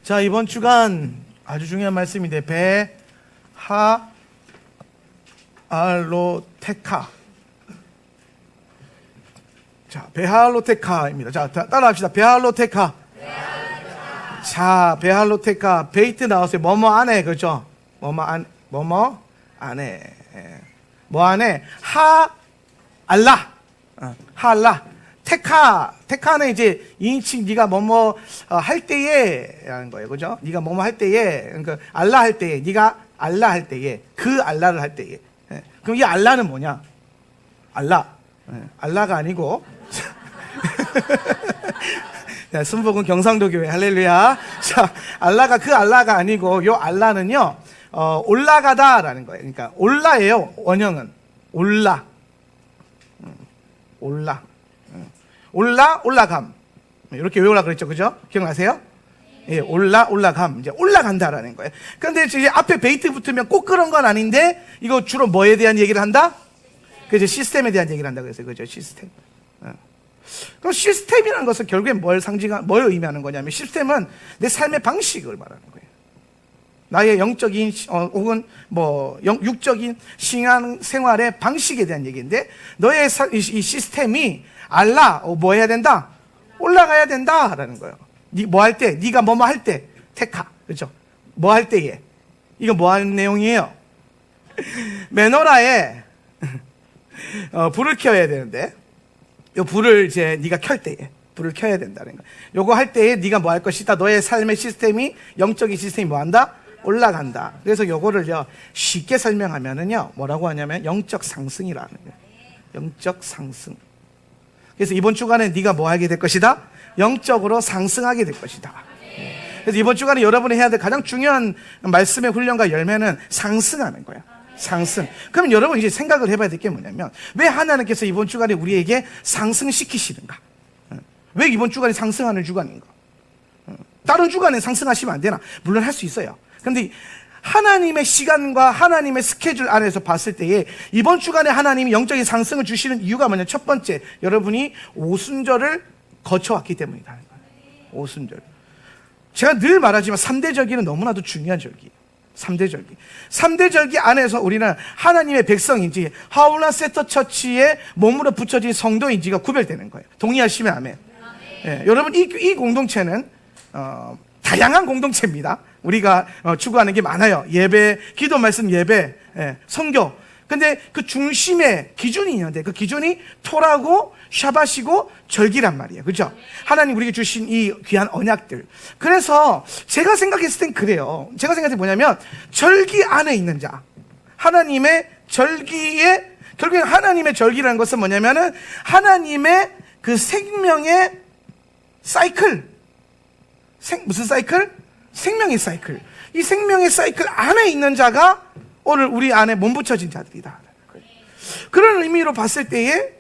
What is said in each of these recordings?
자, 이번 주간 아주 중요한 말씀인데 베하알로테카. 자, 베하알로테카입니다. 자, 따라합시다. 베하알로테카. 자, 베하알로테카. 베이트 나왔어요. 뭐뭐 안에, 그죠? 뭐뭐 안에. 뭐 안에? 하알라. 하알라. 테카는 이제 2인칭 네가 뭐뭐 할 때에 라는 거예요. 그죠? 네가 뭐뭐 할 때에, 그러니까 알라 할 때에, 네가 알라 할 때에, 그 알라를 할 때에. 그럼 이 알라는 뭐냐? 알라. 알라가 아니고 순복음 경상도 교회 할렐루야. 자, 알라가 그 알라가 아니고 요 알라는요 올라가다라는 거예요. 그러니까 올라예요. 원형은 올라. 올라감. 이렇게 외우라 그랬죠. 그죠? 기억나세요? 예, 올라감. 이제 올라간다라는 거예요. 근데 이제 앞에 베이트 붙으면 꼭 그런 건 아닌데, 이거 주로 뭐에 대한 얘기를 한다? 그죠? 시스템에 대한 얘기를 한다 그랬어요. 그죠? 시스템. 그럼 시스템이라는 것은 결국에 뭘 의미하는 거냐면, 시스템은 내 삶의 방식을 말하는 거예요. 나의 영적인, 혹은 육적인 신앙 생활의 방식에 대한 얘기인데, 너의 이 시스템이 뭐 해야 된다? 올라가야 된다라는 거예요. 뭐 할 때? 네가 뭐뭐 할 때? 테카. 그렇죠? 뭐 할 때에? 이거 뭐 하는 내용이에요? 메노라에 불을 켜야 되는데, 요 불을 이제 네가 켤 때에 불을 켜야 된다는 거예요. 요거 할 때에 네가 뭐 할 것이다? 너의 삶의 시스템이, 영적인 시스템이 뭐 한다? 올라간다. 그래서 요거를요 쉽게 설명하면은요 뭐라고 하냐면 영적 상승이라는 거예요. 영적 상승. 그래서 이번 주간에 네가 뭐 하게 될 것이다? 영적으로 상승하게 될 것이다. 그래서 이번 주간에 여러분이 해야 될 가장 중요한 말씀의 훈련과 열매는 상승하는 거야. 상승. 그럼 여러분 이제 생각을 해봐야 될 게 뭐냐면, 왜 하나님께서 이번 주간에 우리에게 상승시키시는가? 왜 이번 주간이 상승하는 주간인가? 다른 주간에 상승하시면 안 되나? 물론 할 수 있어요. 그런데 하나님의 시간과 하나님의 스케줄 안에서 봤을 때에 이번 주간에 하나님이 영적인 상승을 주시는 이유가 뭐냐? 첫 번째, 여러분이 오순절을 거쳐왔기 때문이다. 오순절. 제가 늘 말하지만 3대 절기는 너무나도 중요한 절기예요. 3대 절기. 3대 절기 안에서 우리는 하나님의 백성인지 하울라 세터 처치에 몸으로 붙여진 성도인지가 구별되는 거예요. 동의하시면 아멘. 예, 여러분 이 공동체는 다양한 공동체입니다. 우리가 추구하는 게 많아요. 예배, 기도 말씀 예배, 선교. 근데 그 중심에 기준이 있는데 그 기준이 토라고 샤바시고 절기란 말이에요. 그죠? 하나님 우리에게 주신 이 귀한 언약들. 그래서 제가 생각했을 땐 그래요. 제가 생각할 때 뭐냐면, 절기 안에 있는 자, 하나님의 절기에, 결국에 하나님의 절기라는 것은 뭐냐면은 하나님의 그 생명의 사이클. 무슨 사이클? 생명의 사이클. 이 생명의 사이클 안에 있는 자가 오늘 우리 안에 몸붙여진 자들이다. 그런 의미로 봤을 때에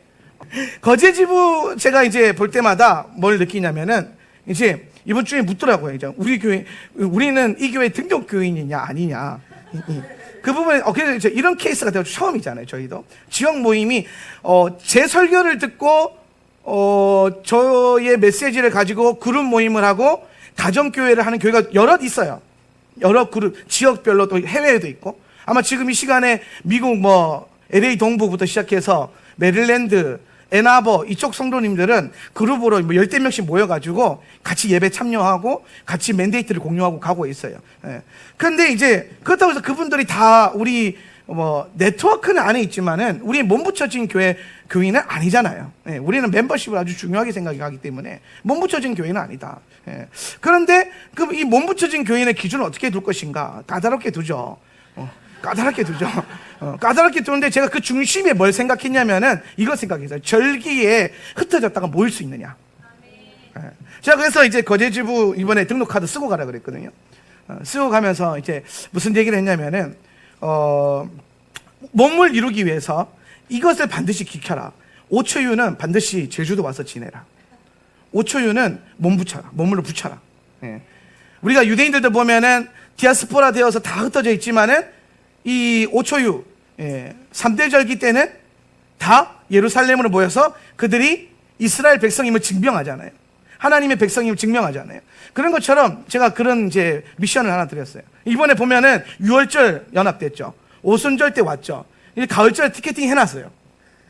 거제지부 제가 이제 볼 때마다 뭘 느끼냐면은, 이제 이번 주에 묻더라고요. 이제 우리 교회, 우리는 이 교회 등록 교인이냐 아니냐. 그 부분에 그래서 이런 케이스가 되어 처음이잖아요. 저희도 지역 모임이 제 설교를 듣고 저의 메시지를 가지고 그룹 모임을 하고 가정교회를 하는 교회가 여럿 있어요. 여러 그룹, 지역별로 또 해외에도 있고, 아마 지금 이 시간에 미국 LA 동부부터 시작해서 메릴랜드, 애나버 이쪽 성도님들은 그룹으로 10대 명씩 모여가지고 같이 예배 참여하고 같이 맨데이트를 공유하고 가고 있어요. 그런데 이제 그렇다고 해서 그분들이 다 우리 네트워크는 안에 있지만은 우리 몸붙여진 교인은 아니잖아요. 우리는 멤버십을 아주 중요하게 생각하기 때문에 몸붙여진 교인은 아니다. 그런데 그 이 몸붙여진 교인의 기준을 어떻게 둘 것인가? 까다롭게 두죠. 까다롭게 두죠. 까다롭게 두는데 제가 그 중심에 뭘 생각했냐면은 이걸 생각했어요. 절기에 흩어졌다가 모일 수 있느냐. 제가 그래서 이제 거제지부 이번에 등록카드 쓰고 가라 그랬거든요. 쓰고 가면서 이제 무슨 얘기를 했냐면은 몸을 이루기 위해서 이것을 반드시 지켜라. 5초유는 반드시 제주도 와서 지내라. 5초유는 몸으로 붙여라. 우리가 유대인들도 보면은 디아스포라 되어서 다 흩어져 있지만은 이 5초유 3대 절기 때는 다 예루살렘으로 모여서 그들이 이스라엘 백성임을 증명하잖아요. 하나님의 백성임을 증명하잖아요. 그런 것처럼 제가 그런 이제 미션을 하나 드렸어요. 이번에 보면은 6월절 연합됐죠. 오순절 때 왔죠. 이제 가을절 티켓팅 해놨어요.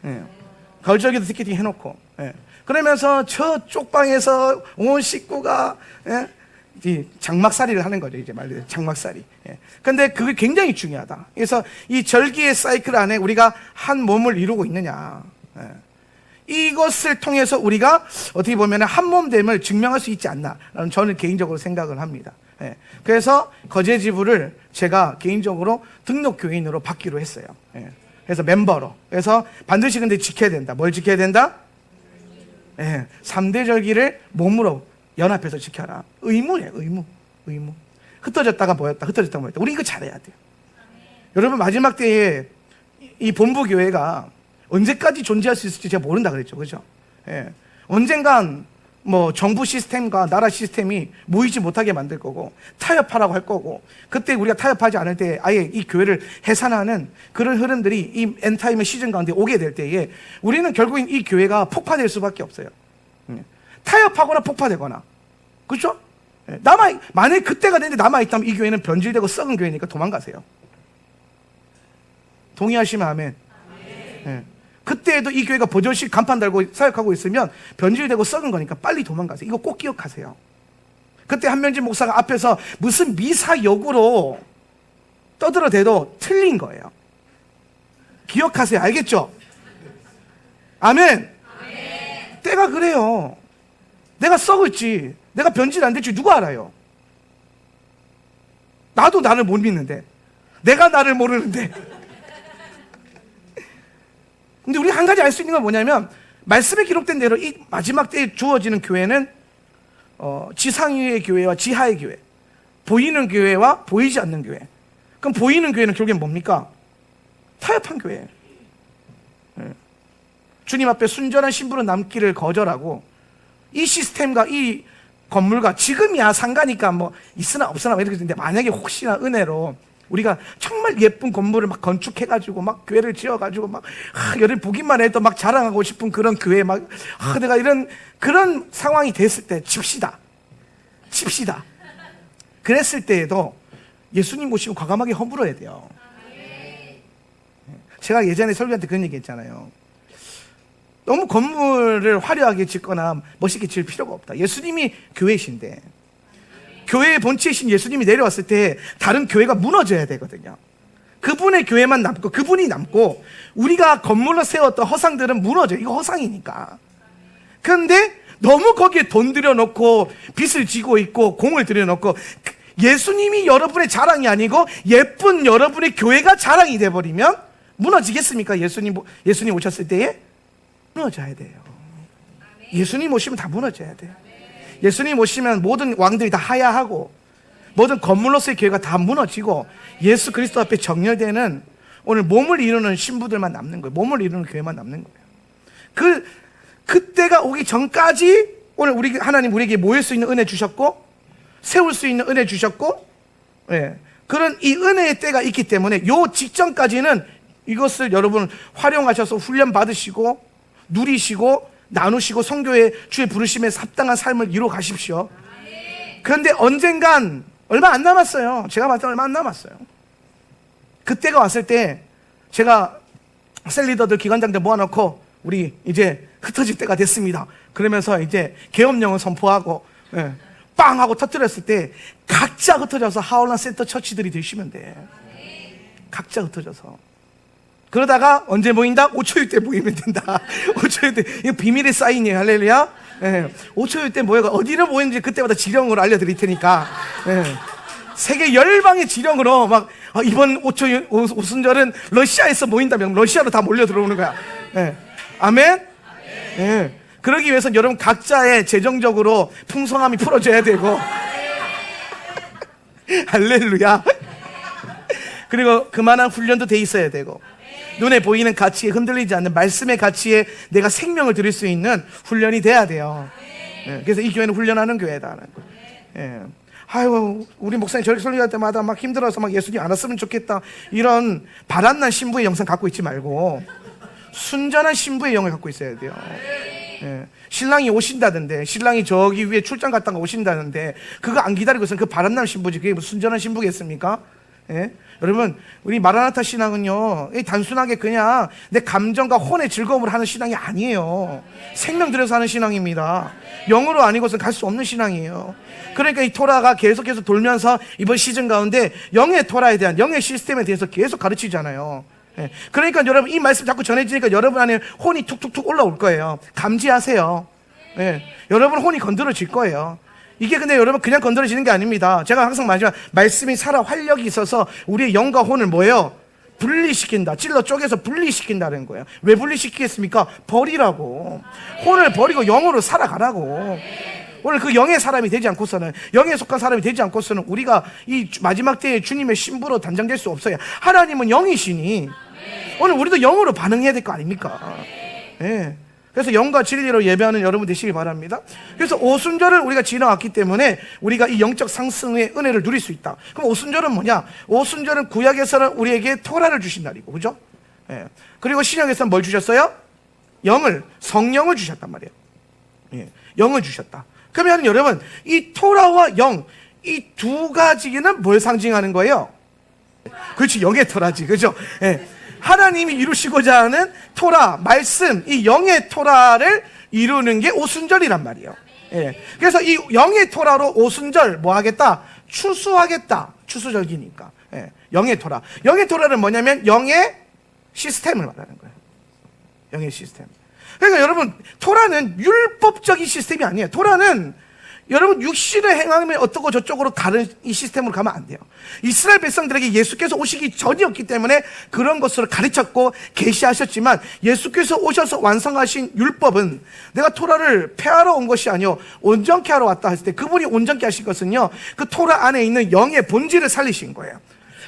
예. 가을절기도 티켓팅 해놓고. 예. 그러면서 저쪽 방에서 온 식구가, 예? 이 장막살이를 하는 거죠. 이제 말로 장막살이. 예. 근데 그게 굉장히 중요하다. 그래서 이 절기의 사이클 안에 우리가 한 몸을 이루고 있느냐. 예. 이것을 통해서 우리가 어떻게 보면 한 몸됨을 증명할 수 있지 않나라는 저는 개인적으로 생각을 합니다. 예. 그래서 거제지부를 제가 개인적으로 등록 교인으로 받기로 했어요. 예. 그래서 멤버로. 그래서 반드시 근데 지켜야 된다. 뭘 지켜야 된다? 예. 3대 절기를 몸으로 연합해서 지켜라. 의무예요. 의무. 흩어졌다가 모였다. 흩어졌다가 모였다. 우리 이거 잘해야 돼요. 여러분 마지막 때에 이 본부 교회가 언제까지 존재할 수 있을지 제가 모른다 그랬죠. 그죠? 예. 언젠간 뭐 정부 시스템과 나라 시스템이 모이지 못하게 만들 거고 타협하라고 할 거고 그때 우리가 타협하지 않을 때 아예 이 교회를 해산하는 그런 흐름들이 이 엔타임의 시즌 가운데 오게 될 때에 우리는 결국엔 이 교회가 폭파될 수밖에 없어요. 타협하거나 폭파되거나. 그렇죠? 만약에 그때가 됐는데 남아있다면 이 교회는 변질되고 썩은 교회니까 도망가세요. 동의하시면 아멘. 예. 그때에도 이 교회가 버젓이 간판 달고 사역하고 있으면 변질되고 썩은 거니까 빨리 도망가세요. 이거 꼭 기억하세요. 그때 한명진 목사가 앞에서 무슨 미사역으로 떠들어대도 틀린 거예요. 기억하세요. 알겠죠? 아멘. 때가 그래요. 내가 썩을지 내가 변질 안 될지 누가 알아요? 나도 나를 못 믿는데 내가 나를 모르는데 근데 우리 한 가지 알 수 있는 건 뭐냐면 말씀에 기록된 대로 이 마지막 때에 주어지는 교회는 지상 위의 교회와 지하의 교회, 보이는 교회와 보이지 않는 교회. 그럼 보이는 교회는 결국엔 뭡니까? 타협한 교회예요. 주님 앞에 순전한 신부로 남기를 거절하고 이 시스템과 이 건물과 지금이야 상가니까 뭐 있으나 없으나 이렇게 되는데 만약에 혹시나 은혜로 우리가 정말 예쁜 건물을 막 건축해가지고 막 교회를 지어가지고 막 여를 보기만 해도 막 자랑하고 싶은 그런 교회 막 내가 이런 그런 상황이 됐을 때 칩시다. 그랬을 때에도 예수님 모시고 과감하게 허물어야 돼요. 제가 예전에 설교할 때 그런 얘기 했잖아요. 너무 건물을 화려하게 짓거나 멋있게 지을 필요가 없다. 예수님이 교회신데 교회의 본체이신 예수님이 내려왔을 때 다른 교회가 무너져야 되거든요. 그분의 교회만 남고 그분이 남고 우리가 건물로 세웠던 허상들은 무너져요. 이거 허상이니까. 그런데 너무 거기에 돈 들여놓고 빚을 지고 있고 공을 들여놓고 예수님이 여러분의 자랑이 아니고 예쁜 여러분의 교회가 자랑이 돼버리면 무너지겠습니까? 예수님 오셨을 때에 무너져야 돼요. 예수님 오시면 다 무너져야 돼요. 예수님 오시면 모든 왕들이 다 하야하고 모든 건물로서의 교회가 다 무너지고 예수 그리스도 앞에 정렬되는 오늘 몸을 이루는 신부들만 남는 거예요. 몸을 이루는 교회만 남는 거예요. 그때가 오기 전까지 오늘 하나님 우리에게 모일 수 있는 은혜 주셨고 세울 수 있는 은혜 주셨고 그런 이 은혜의 때가 있기 때문에 요 직전까지는 이것을 여러분 활용하셔서 훈련 받으시고 누리시고 나누시고 성교의 주의 부르심에 합당한 삶을 이루어 가십시오. 그런데 언젠간 얼마 안 남았어요. 제가 봤을 때 얼마 안 남았어요. 그때가 왔을 때 제가 셀리더들 기관장들 모아놓고 우리 이제 흩어질 때가 됐습니다. 그러면서 이제 계엄령을 선포하고 빵 하고 터뜨렸을 때 각자 흩어져서 하울란 센터 처치들이 되시면 돼. 각자 흩어져서. 그러다가 언제 모인다? 5초일 때 모이면 된다. 5초일 때. 이거 비밀의 사인이에요. 할렐루야. 5초일 때 모여가 어디로 모이는지 그때마다 지령으로 알려드릴 테니까. 세계 열방의 지령으로 막 이번 오순절은 러시아에서 모인다면 러시아로 다 몰려 들어오는 거야. 아멘? 그러기 위해서 여러분 각자의 재정적으로 풍성함이 풀어져야 되고. 할렐루야. 그리고 그만한 훈련도 돼 있어야 되고. 눈에 보이는 가치에 흔들리지 않는 말씀의 가치에 내가 생명을 드릴 수 있는 훈련이 돼야 돼요. 그래서 이 교회는 훈련하는 교회다라는 거예요. 아이고 우리 목사님 저렇게 설교할 때마다 막 힘들어서 막 예수님 안 왔으면 좋겠다 이런 바람난 신부의 영상 갖고 있지 말고 순전한 신부의 영을 갖고 있어야 돼요. 예. 신랑이 오신다던데, 신랑이 저기 위에 출장 갔다가 오신다는데 그거 안 기다리고 있으면 그 바람난 신부지. 그게 무슨 순전한 신부겠습니까? 예? 여러분, 우리 마라나타 신앙은요, 단순하게 그냥 내 감정과 혼의 즐거움을 하는 신앙이 아니에요. 생명 들여서 하는 신앙입니다. 영으로 아니고서는 갈 수 없는 신앙이에요. 그러니까 이 토라가 계속해서 돌면서 이번 시즌 가운데 영의 토라에 대한, 영의 시스템에 대해서 계속 가르치잖아요. 예. 그러니까 여러분, 이 말씀 자꾸 전해지니까 여러분 안에 혼이 툭툭툭 올라올 거예요. 감지하세요. 예. 여러분 혼이 건드려질 거예요. 이게 근데 여러분 그냥 건드려지는 게 아닙니다. 제가 항상 말하지만 말씀이 살아 활력이 있어서 우리의 영과 혼을 뭐예요? 분리시킨다. 찔러 쪼개서 분리시킨다는 거예요. 왜 분리시키겠습니까? 버리라고. 혼을 버리고 영으로 살아가라고. 오늘 그 영의 사람이 되지 않고서는, 영에 속한 사람이 되지 않고서는 우리가 이 마지막 때에 주님의 신부로 단장될 수 없어요. 하나님은 영이시니 오늘 우리도 영으로 반응해야 될 거 아닙니까? 예. 그래서 영과 진리로 예배하는 여러분 되시길 바랍니다. 그래서 오순절을 우리가 지나왔기 때문에 우리가 이 영적 상승의 은혜를 누릴 수 있다. 그럼 오순절은 뭐냐? 오순절은 구약에서는 우리에게 토라를 주신 날이고, 그죠? 예. 그리고 신약에서는 뭘 주셨어요? 영을, 성령을 주셨단 말이에요. 예. 영을 주셨다. 그러면 여러분, 이 토라와 영, 이 두 가지는 뭘 상징하는 거예요? 그렇지, 영의 토라지, 그죠? 예. 하나님이 이루시고자 하는 토라, 말씀, 이 영의 토라를 이루는 게 오순절이란 말이에요. 예. 그래서 이 영의 토라로 오순절 뭐 하겠다? 추수하겠다. 추수절기니까. 예. 영의 토라. 영의 토라는 뭐냐면 영의 시스템을 말하는 거예요. 영의 시스템. 그러니까 여러분, 토라는 율법적인 시스템이 아니에요. 토라는 여러분 육신의 행함에 어떻고 저쪽으로 다른 이 시스템으로 가면 안 돼요. 이스라엘 백성들에게 예수께서 오시기 전이었기 때문에 그런 것을 가르쳤고 계시하셨지만, 예수께서 오셔서 완성하신 율법은 내가 토라를 폐하러 온 것이 아니요 온전케 하러 왔다 했을 때, 그분이 온전케 하신 것은요 그 토라 안에 있는 영의 본질을 살리신 거예요.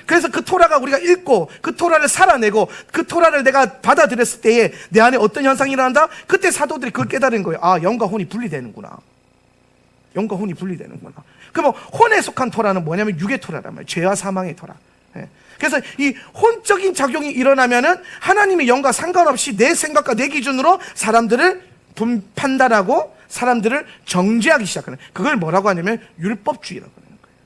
그래서 그 토라가 우리가 읽고 그 토라를 살아내고 그 토라를 내가 받아들였을 때에 내 안에 어떤 현상이 일어난다? 그때 사도들이 그걸 깨달은 거예요. 아, 영과 혼이 분리되는구나. 영과 혼이 분리되는구나. 그럼 혼에 속한 토라는 뭐냐면 육의 토라란 말이에요. 죄와 사망의 토라. 예. 그래서 이 혼적인 작용이 일어나면은 하나님의 영과 상관없이 내 생각과 내 기준으로 사람들을 판단하고 사람들을 정죄하기 시작하는, 그걸 뭐라고 하냐면 율법주의라고 하는 거예요.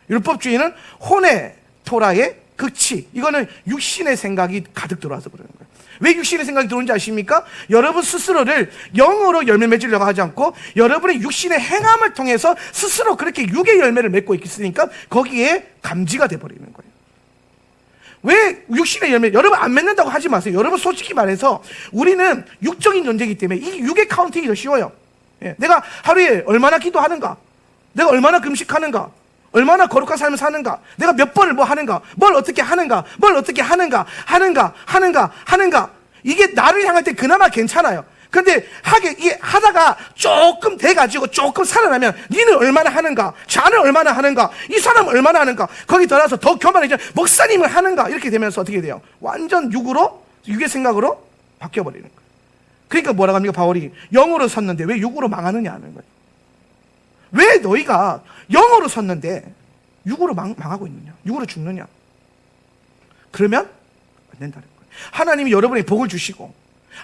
율법주의는 혼의 토라의 극치, 이거는 육신의 생각이 가득 들어와서 그러는 거예요. 왜 육신의 생각이 들어오는지 아십니까? 여러분 스스로를 영으로 열매 맺으려고 하지 않고 여러분의 육신의 행함을 통해서 스스로 그렇게 육의 열매를 맺고 있으니까 거기에 감지가 돼버리는 거예요. 왜 육신의 열매, 여러분 안 맺는다고 하지 마세요. 여러분 솔직히 말해서 우리는 육적인 존재이기 때문에 이 육의 카운팅이 더 쉬워요. 예. 내가 하루에 얼마나 기도하는가, 내가 얼마나 금식하는가, 얼마나 거룩한 삶을 사는가, 내가 몇 번을 뭐 하는가, 뭘 어떻게 하는가, 뭘 어떻게 하는가, 이게 나를 향할 때 그나마 괜찮아요. 근데 이게 하다가 조금 돼가지고 조금 살아나면 니는 얼마나 하는가, 자는 얼마나 하는가, 이 사람은 얼마나 하는가, 거기 더나서 더 교만해져 목사님을 하는가, 이렇게 되면서 어떻게 돼요? 완전 육의 생각으로 바뀌어버리는 거예요. 그러니까 뭐라고 합니까? 바울이 영으로 섰는데 왜 육으로 망하느냐 하는 거예요. 왜 너희가 영으로 섰는데 육으로 망하고 있느냐, 육으로 죽느냐? 그러면 안 된다는 거예요. 하나님이 여러분에게 복을 주시고,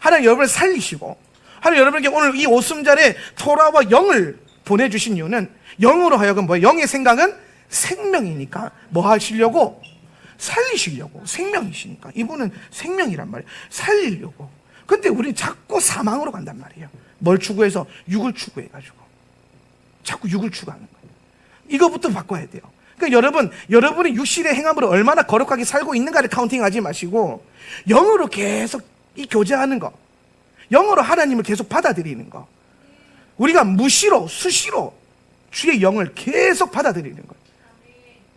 하나님 여러분을 살리시고, 하나님 여러분에게 오늘 이 오순절에 토라와 영을 보내주신 이유는 영으로 하여금 뭐예요? 영의 생각은 생명이니까 뭐 하시려고? 살리시려고. 생명이시니까. 이분은 생명이란 말이에요. 살리려고. 근데 우리는 자꾸 사망으로 간단 말이에요. 뭘 추구해서? 육을 추구해가지고. 자꾸 육을 추구하는 거예요. 이거부터 바꿔야 돼요. 그러니까 여러분이 육신의 행함으로 얼마나 거룩하게 살고 있는가를 카운팅하지 마시고 영으로 계속 이 교제하는 거, 영으로 하나님을 계속 받아들이는 거, 우리가 무시로 수시로 주의 영을 계속 받아들이는 거예요.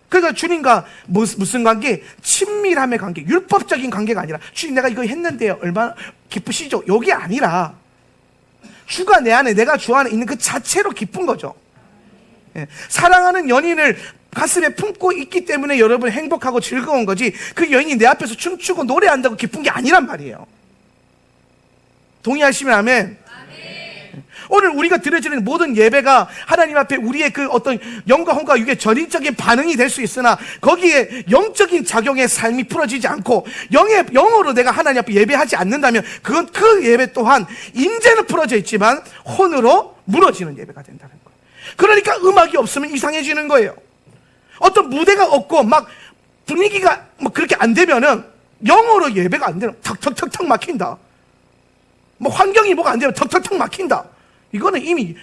그러니까 주님과 무슨 관계? 친밀함의 관계, 율법적인 관계가 아니라 주님 내가 이거 했는데 얼마나 기쁘시죠? 이게 아니라 주가 내 안에, 내가 주 안에 있는 그 자체로 기쁜 거죠. 예. 사랑하는 연인을 가슴에 품고 있기 때문에 여러분 행복하고 즐거운 거지, 그 여인이 내 앞에서 춤추고 노래한다고 기쁜 게 아니란 말이에요. 동의하시면 아멘. 오늘 우리가 드려지는 모든 예배가 하나님 앞에 우리의 그 어떤 영과 혼과 육의 전인적인 반응이 될 수 있으나 거기에 영적인 작용의 삶이 풀어지지 않고 영으로 내가 하나님 앞에 예배하지 않는다면 그건 그 예배 또한 인재는 풀어져 있지만 혼으로 무너지는 예배가 된다는 거예요. 그러니까 음악이 없으면 이상해지는 거예요. 어떤 무대가 없고 막 분위기가 뭐 그렇게 안 되면은 영어로 예배가 안 되면 턱턱턱턱 막힌다. 뭐 환경이 뭐가 안 되면 턱턱턱 막힌다. 이거는 이미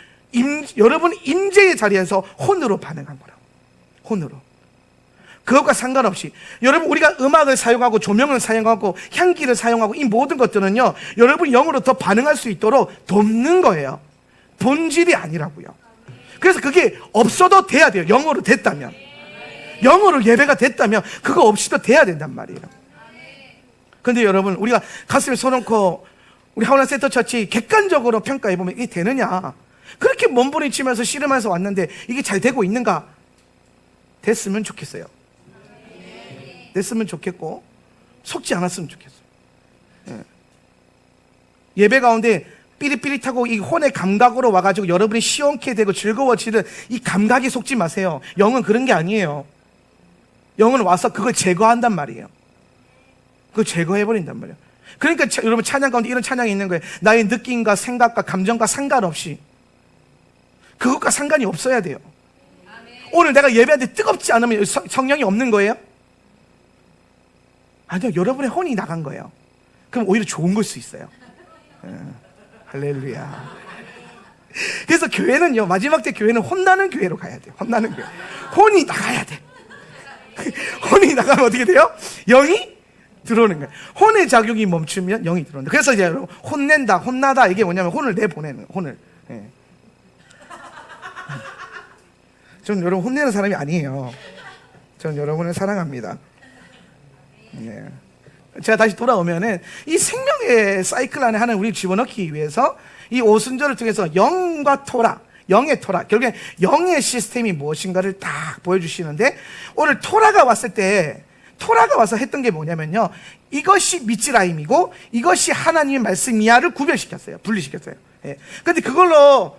여러분 임재의 자리에서 혼으로 반응한 거라고. 혼으로. 그것과 상관없이 여러분 우리가 음악을 사용하고 조명을 사용하고 향기를 사용하고 이 모든 것들은요 여러분이 영으로 더 반응할 수 있도록 돕는 거예요. 본질이 아니라고요. 그래서 그게 없어도 돼야 돼요. 영어로 됐다면. 영어로 예배가 됐다면 그거 없이도 돼야 된단 말이에요. 근데 여러분 우리가 가슴에 손 얹고 우리 하원한 센터 처치 객관적으로 평가해보면 이게 되느냐, 그렇게 몸부림치면서 씨름하면서 왔는데 이게 잘 되고 있는가? 됐으면 좋겠어요. 됐으면 좋겠고 속지 않았으면 좋겠어요. 예배 가운데 삐릿삐릿하고 이 혼의 감각으로 와가지고 여러분이 시원케 되고 즐거워지는 이 감각에 속지 마세요. 영은 그런 게 아니에요. 영은 와서 그걸 제거한단 말이에요. 그걸 제거해버린단 말이에요. 그러니까 여러분 찬양 가운데 이런 찬양이 있는 거예요. 나의 느낌과 생각과 감정과 상관없이, 그것과 상관이 없어야 돼요. 오늘 내가 예배하는데 뜨겁지 않으면 성령이 없는 거예요? 아니요, 여러분의 혼이 나간 거예요. 그럼 오히려 좋은 걸 수 있어요. 할렐루야. 그래서 교회는요, 마지막 때 교회는 혼나는 교회로 가야 돼요. 혼나는 교회. 혼이 나가야 돼. 혼이 나가면 어떻게 돼요? 영이 들어오는 거예요. 혼의 작용이 멈추면 영이 들어온다. 그래서 이제 여러분 혼낸다, 혼나다, 이게 뭐냐면 혼을 내보내는, 혼을. 예. 저는 여러분 혼내는 사람이 아니에요. 저는 여러분을 사랑합니다. 예. 제가 다시 돌아오면은 이 생명의 사이클 안에 하나님 우리를 집어넣기 위해서 이 오순절을 통해서 영과 토라, 영의 토라, 결국에 영의 시스템이 무엇인가를 딱 보여주시는데, 오늘 토라가 왔을 때 토라가 와서 했던 게 뭐냐면요, 이것이 미츠라임이고 이것이 하나님의 말씀이야를 구별시켰어요. 분리시켰어요. 예. 근데 그걸로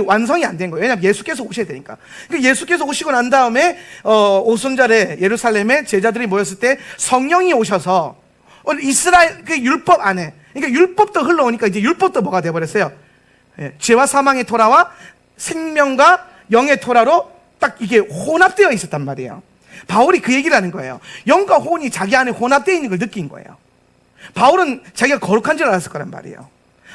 완성이 안 된 거예요. 왜냐하면 예수께서 오셔야 되니까. 예수께서 오시고 난 다음에 오순절에 예루살렘에 제자들이 모였을 때 성령이 오셔서 오늘 이스라엘 그 율법 안에, 그러니까 율법도 흘러오니까 이제 율법도 뭐가 돼버렸어요? 예. 죄와 사망의 토라와 생명과 영의 토라로 딱 이게 혼합되어 있었단 말이에요. 바울이 그 얘기를 하는 거예요. 영과 혼이 자기 안에 혼합되어 있는 걸 느낀 거예요. 바울은 자기가 거룩한 줄 알았을 거란 말이에요.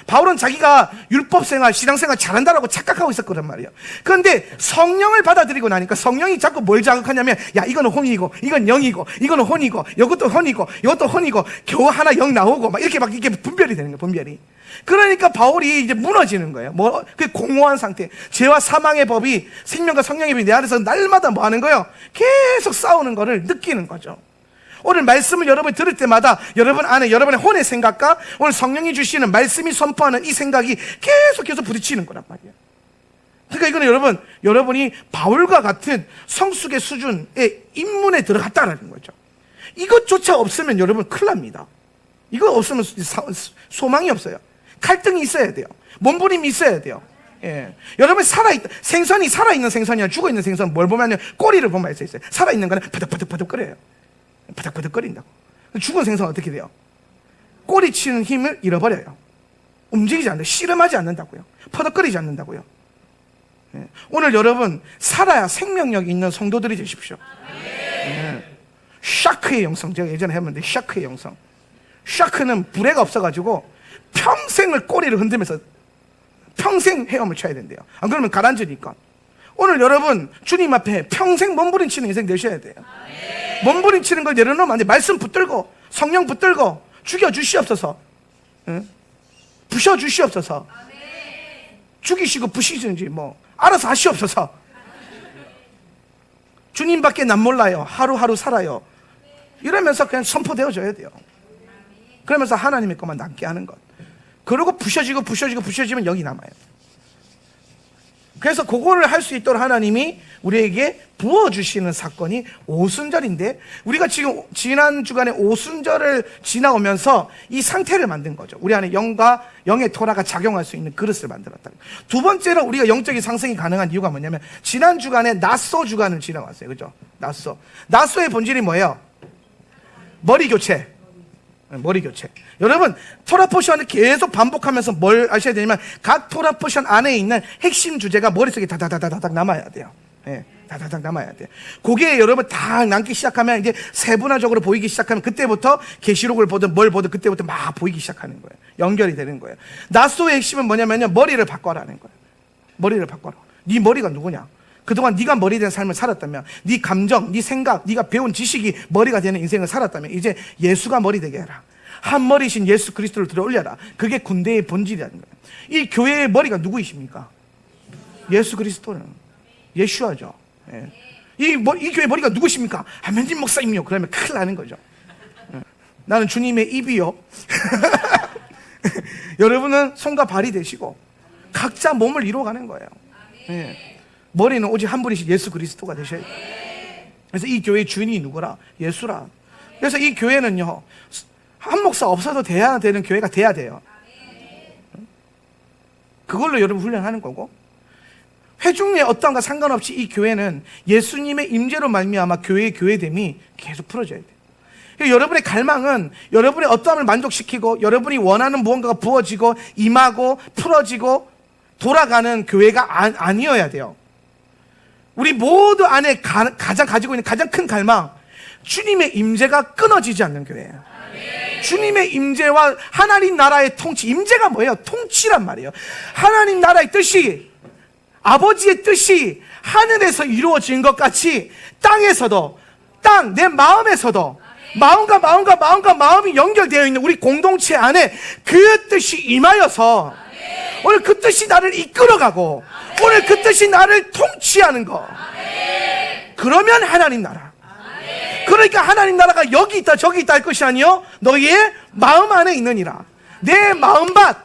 바울은 자기가 율법생활, 신앙생활 잘한다라고 착각하고 있었거란 말이에요. 그런데 성령을 받아들이고 나니까 성령이 자꾸 뭘 자극하냐면, 야, 이거는 혼이고, 이건 영이고, 이거는 혼이고, 이것도 혼이고, 이것도 혼이고, 겨우 하나 영 나오고, 막 이렇게 분별이 되는 거예요, 분별이. 그러니까 바울이 이제 무너지는 거예요. 그 공허한 상태. 죄와 사망의 법이, 생명과 성령의 법이 내 안에서 날마다 뭐 하는 거예요? 계속 싸우는 거를 느끼는 거죠. 오늘 말씀을 여러분이 들을 때마다 여러분 안에 여러분의 혼의 생각과 오늘 성령이 주시는 말씀이 선포하는 이 생각이 계속해서 부딪히는 거란 말이에요. 그러니까 이거는 여러분이 바울과 같은 성숙의 수준의 입문에 들어갔다라는 거죠. 이것조차 없으면 여러분 큰일 납니다. 이거 없으면 소망이 없어요. 갈등이 있어야 돼요. 몸부림이 있어야 돼요. 예. 여러분 생선이 살아있는 생선이나 죽어있는 생선 뭘 보면요, 꼬리를 보면 알 수 있어요. 살아있는 거는 바닥바닥바닥 끓여요. 바닥바닥 끓인다고. 죽은 생선은 어떻게 돼요? 꼬리치는 힘을 잃어버려요. 움직이지 않는다. 씨름하지 않는다고요. 퍼덕거리지 않는다고요. 예. 오늘 여러분 살아야 생명력이 있는 성도들이 되십시오. 예. 샤크의 영성, 제가 예전에 했는데 샤크의 영성. 샤크는 부레가 없어가지고 평생을 꼬리를 흔들면서 평생 헤엄을 쳐야 된대요. 안 그러면 가라앉으니까. 오늘 여러분 주님 앞에 평생 몸부림치는 인생 되셔야 돼요. 몸부림치는 걸 내려놓으면 안 돼. 말씀 붙들고 성령 붙들고 죽여주시옵소서. 응? 부셔주시옵소서. 죽이시고 부시든지 뭐 알아서 하시옵소서. 주님밖에 난 몰라요. 하루하루 살아요. 이러면서 그냥 선포되어져야 돼요. 그러면서 하나님의 것만 남게 하는 것. 그리고 부셔지면 영이 남아요. 그래서 그거를 할 수 있도록 하나님이 우리에게 부어주시는 사건이 오순절인데, 우리가 지금 지난 주간에 오순절을 지나오면서 이 상태를 만든 거죠. 우리 안에 영과 영의 토라가 작용할 수 있는 그릇을 만들었다. 두 번째로 우리가 영적인 상승이 가능한 이유가 뭐냐면, 지난 주간에 나소 주간을 지나왔어요. 그죠? 나소의 본질이 뭐예요? 머리 교체. 머리 교체. 여러분, 토라 포션을 계속 반복하면서 뭘 아셔야 되냐면, 각 토라 포션 안에 있는 핵심 주제가 머릿속에 다다다다닥 남아야 돼요. 예, 다다닥 남아야 돼요. 그게 여러분 다 남기 시작하면, 이제 세분화적으로 보이기 시작하면, 그때부터 계시록을 보든 뭘 보든 그때부터 막 보이기 시작하는 거예요. 연결이 되는 거예요. 나소의 핵심은 뭐냐면요, 머리를 바꿔라는 거예요. 머리를 바꿔라. 네 머리가 누구냐? 그동안 네가 머리 된 삶을 살았다면, 네 감정, 네 생각, 네가 배운 지식이 머리가 되는 인생을 살았다면, 이제 예수가 머리 되게 해라. 한 머리신 예수 그리스도를 들어 올려라. 그게 군대의 본질이라는 거예요. 이 교회의 머리가 누구이십니까? 예수 그리스도는 예수하죠. 예. 이 교회 머리가 누구십니까? 한면진 목사님이요. 그러면 큰일 나는 거죠. 예. 나는 주님의 입이요. 여러분은 손과 발이 되시고 각자 몸을 이루어가는 거예요. 예. 머리는 오직 한 분이신 예수 그리스도가 되셔야 돼요. 그래서 이 교회의 주인이 누구라? 예수라. 그래서 이 교회는요, 한 목사 없어도 돼야 되는 교회가 돼야 돼요. 그걸로 여러분 훈련하는 거고, 회중의 어떤가 상관없이 이 교회는 예수님의 임재로 말미암아 교회의 교회됨이 계속 풀어져야 돼요. 여러분의 갈망은 여러분의 어떠함을 만족시키고, 여러분이 원하는 무언가가 부어지고 임하고 풀어지고 돌아가는 교회가 아니어야 돼요. 우리 모두 안에 가장 가지고 있는 가장 큰 갈망, 주님의 임재가 끊어지지 않는 교회예요. 주님의 임재와 하나님 나라의 통치, 임재가 뭐예요? 통치란 말이에요. 하나님 나라의 뜻이, 아버지의 뜻이 하늘에서 이루어진 것 같이 땅에서도, 내 마음에서도, 마음이 연결되어 있는 우리 공동체 안에 그 뜻이 임하여서 오늘 그 뜻이 나를 이끌어가고 오늘 그 뜻이 나를 통치하는 거. 그러면 하나님 나라. 그러니까 하나님 나라가 여기 있다 저기 있다 할 것이 아니요, 너희의 마음 안에 있느니라. 내 마음밭,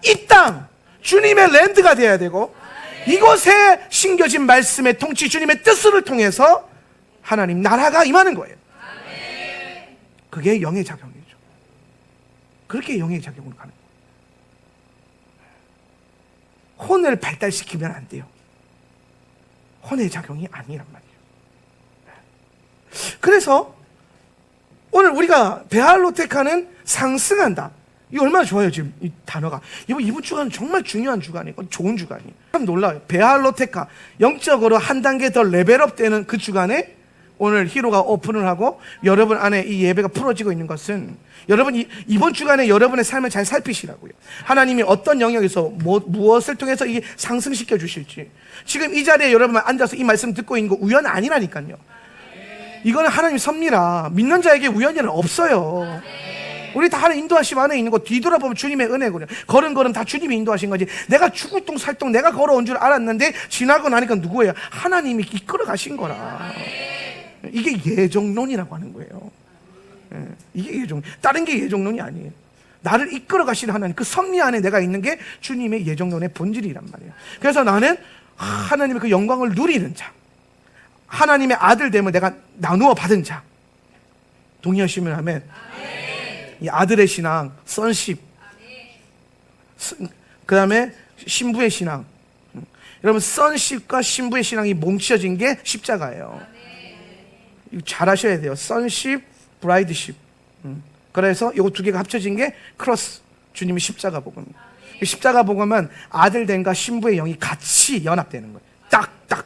이 땅, 주님의 랜드가 되어야 되고, 이곳에 심겨진 말씀의 통치, 주님의 뜻을 통해서 하나님 나라가 임하는 거예요. 그게 영의 작용이죠. 그렇게 영의 작용으로 가는 거예요. 혼을 발달시키면 안 돼요. 혼의 작용이 아니란 말이에요. 그래서 오늘 우리가 베알로테카는 상승한다. 이거 얼마나 좋아요, 지금 이 단어가. 이번 주간은 정말 중요한 주간이고 좋은 주간이에요. 참 놀라요. 베알로테카, 영적으로 한 단계 더 레벨업 되는 그 주간에 오늘 히로가 오픈을 하고 여러분 안에 이 예배가 풀어지고 있는 것은, 여러분 이번 주간에 여러분의 삶을 잘 살피시라고요. 하나님이 어떤 영역에서 무엇을 통해서 이게 상승시켜 주실지. 지금 이 자리에 여러분 앉아서 이 말씀 듣고 있는 거 우연 아니라니까요. 이거는 하나님 섭리라. 믿는 자에게 우연이는 없어요. 우리 다 하나님 인도하심 안에 있는 거 뒤돌아보면 주님의 은혜거든요. 걸음 다 주님이 인도하신 거지. 내가 죽을똥 살똥 내가 걸어온 줄 알았는데 지나고 나니까 누구예요? 하나님이 이끌어 가신 거라. 이게 예정론이라고 하는 거예요. 이게 예정, 다른 게 예정론이 아니에요. 나를 이끌어 가시는 하나님, 그 섭리 안에 내가 있는 게 주님의 예정론의 본질이란 말이에요. 그래서 나는 하나님의 그 영광을 누리는 자, 하나님의 아들됨을 내가 나누어 받은 자. 동의하시면 하면 이 아들의 신앙, 선십, 그 다음에 신부의 신앙. 여러분, 선십과 신부의 신앙이 뭉쳐진 게 십자가예요. 이거 잘 하셔야 돼요. 선십, 브라이드십. 그래서 이거 두 개가 합쳐진 게 크로스, 주님의 십자가 복음. 십자가 복음은 아들됨과 신부의 영이 같이 연합되는 거예요. 딱딱.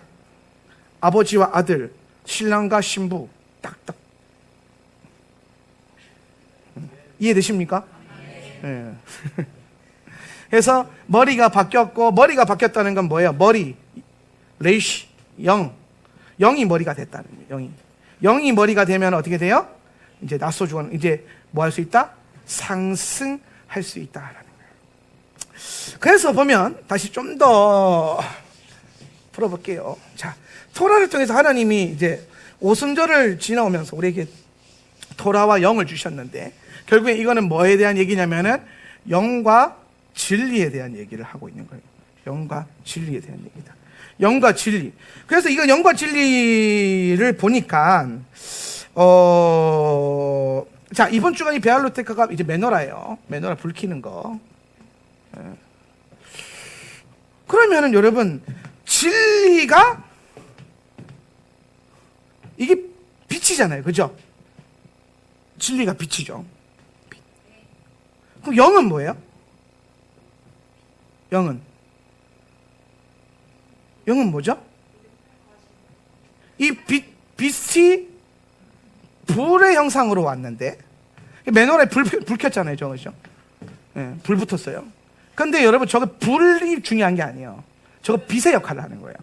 아버지와 아들, 신랑과 신부, 딱딱. 이해되십니까? 네. 그래서 머리가 바뀌었고, 머리가 바뀌었다는 건 뭐예요? 머리, 레이시, 영이 머리가 됐다는 거예요. 영이 머리가 되면 어떻게 돼요? 이제 나소주는 이제 뭐 할 수 있다? 상승할 수 있다라는 거예요. 그래서 보면 다시 좀 더 풀어볼게요. 자, 토라를 통해서 하나님이 이제 오순절을 지나오면서 우리에게 토라와 영을 주셨는데, 결국에 이거는 뭐에 대한 얘기냐면은 영과 진리에 대한 얘기를 하고 있는 거예요. 영과 진리에 대한 얘기다. 영과 진리. 그래서 이거 영과 진리를 보니까 자, 이번 주간이 베알로테카가 이제 메노라예요. 메노라 불 켜는 거. 그러면은 여러분, 진리가 이게 빛이잖아요. 그죠? 진리가 빛이죠. 그럼 영은 뭐예요? 영은 뭐죠? 이 빛이 불의 형상으로 왔는데, 맨홀에 불 켰잖아요. 저거죠? 예, 불 붙었어요. 근데 여러분, 저거 불이 중요한 게 아니에요. 저거 빛의 역할을 하는 거예요.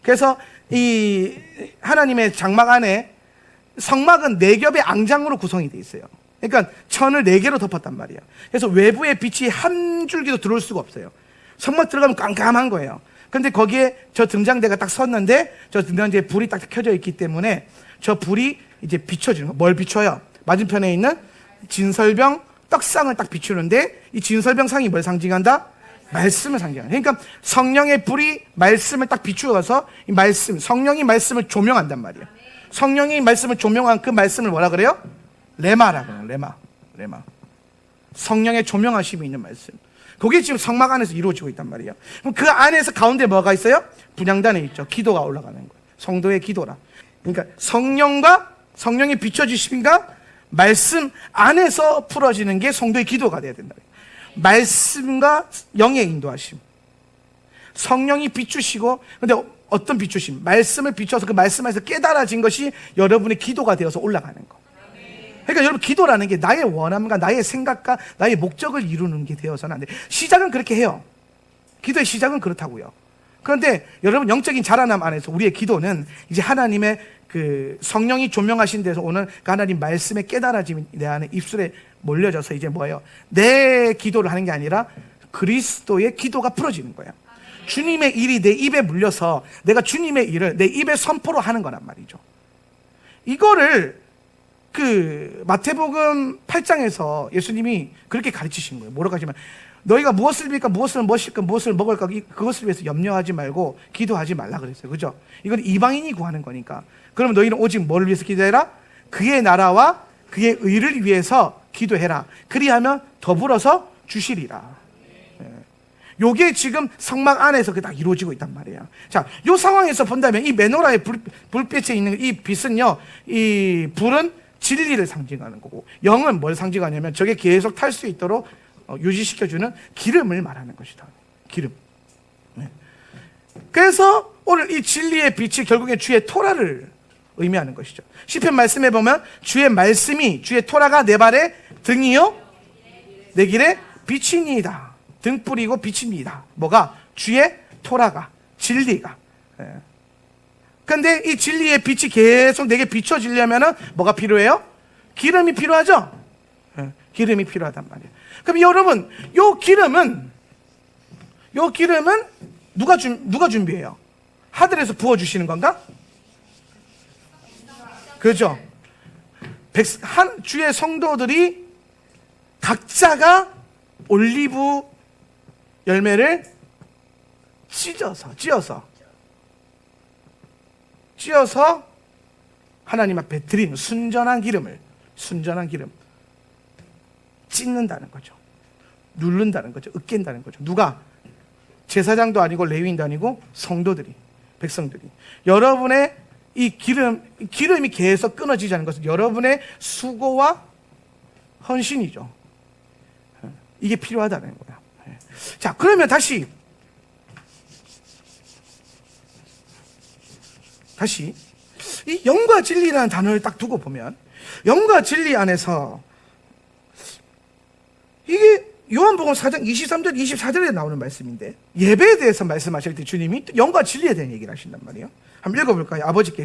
그래서 이 하나님의 장막 안에 성막은 4겹의 앙장으로 구성이 되어 있어요. 그러니까 천을 4개로 덮었단 말이에요. 그래서 외부의 빛이 한 줄기도 들어올 수가 없어요. 성막 들어가면 깜깜한 거예요. 근데 거기에 저 등장대가 딱 섰는데, 저 등장대에 불이 딱 켜져 있기 때문에 저 불이 이제 비춰지는 거예요. 뭘 비춰요? 맞은편에 있는 진설병 떡상을 딱 비추는데, 이 진설병 상이 뭘 상징한다? 말씀을 상징한다. 그러니까 성령의 불이 말씀을 딱 비추어서 이 말씀, 성령이 말씀을 조명한단 말이에요. 성령이 말씀을 조명한 그 말씀을 뭐라 그래요? 레마라고 해요. 레마. 성령의 조명하심이 있는 말씀. 그게 지금 성막 안에서 이루어지고 있단 말이에요. 그럼 그 안에서 가운데 뭐가 있어요? 분향단에 있죠. 기도가 올라가는 거예요. 성도의 기도라. 그러니까 성령이 비춰주심과 말씀 안에서 풀어지는 게 성도의 기도가 돼야 된다. 말씀과 영의 인도하심. 성령이 비추시고, 근데 어떤 비추심? 말씀을 비춰서 그 말씀 안에서 깨달아진 것이 여러분의 기도가 되어서 올라가는 거. 그러니까 여러분, 기도라는 게 나의 원함과 나의 생각과 나의 목적을 이루는 게 되어서는 안 돼. 시작은 그렇게 해요. 기도의 시작은 그렇다고요. 그런데 여러분, 영적인 자라남 안에서 우리의 기도는 이제 하나님의 그 성령이 조명하신 데서 오는 그 하나님 말씀의 깨달아짐이 내 안에 입술에 몰려져서 이제 뭐예요? 내 기도를 하는 게 아니라 그리스도의 기도가 풀어지는 거예요. 주님의 일이 내 입에 물려서 내가 주님의 일을 내 입에 선포로 하는 거란 말이죠. 이거를 그 마태복음 8장에서 예수님이 그렇게 가르치신 거예요. 뭐라고 하시면, 너희가 무엇을 빌까, 무엇을 마실까, 무엇을 먹을까, 그것을 위해서 염려하지 말고 기도하지 말라 그랬어요. 그죠? 이건 이방인이 구하는 거니까. 그러면 너희는 오직 뭐를 위해서 기도해라? 그의 나라와 그의 의를 위해서 기도해라. 그리하면 더불어서 주시리라. 요게 지금 성막 안에서 딱 이루어지고 있단 말이에요. 자, 요 상황에서 본다면 이 메노라의 불빛에 있는 이 빛은요, 이 불은 진리를 상징하는 거고, 영은 뭘 상징하냐면 저게 계속 탈 수 있도록 유지시켜주는 기름을 말하는 것이다. 기름. 그래서 오늘 이 진리의 빛이 결국에 주의 토라를 의미하는 것이죠. 시편 말씀에 보면 주의 말씀이, 주의 토라가 내 발의 등이요 내 길에 빛이니이다. 등불이고 빛입니다. 뭐가? 주의 토라가, 진리가. 근데 이 진리의 빛이 계속 내게 비춰지려면 뭐가 필요해요? 기름이 필요하죠? 기름이 필요하단 말이에요. 그럼 여러분, 요 기름은 누가 준비해요? 하늘에서 부어주시는 건가? 그렇죠? 주의 성도들이 각자가 올리브 열매를 찧어서 하나님 앞에 드리는 순전한 기름 찢는다는 거죠. 누른다는 거죠. 으깬다는 거죠. 누가? 제사장도 아니고 레위인도 아니고 성도들이, 백성들이. 여러분의 이 기름이 계속 끊어지지 않는 것은 여러분의 수고와 헌신이죠. 이게 필요하다는 거야. 자, 그러면 다시 이 영과 진리라는 단어를 딱 두고 보면, 영과 진리 안에서 이게 요한복음 4장 23절 24절에 나오는 말씀인데, 예배에 대해서 말씀하실 때 주님이 영과 진리에 대한 얘기를 하신단 말이에요. 한번 읽어볼까요? 아버지께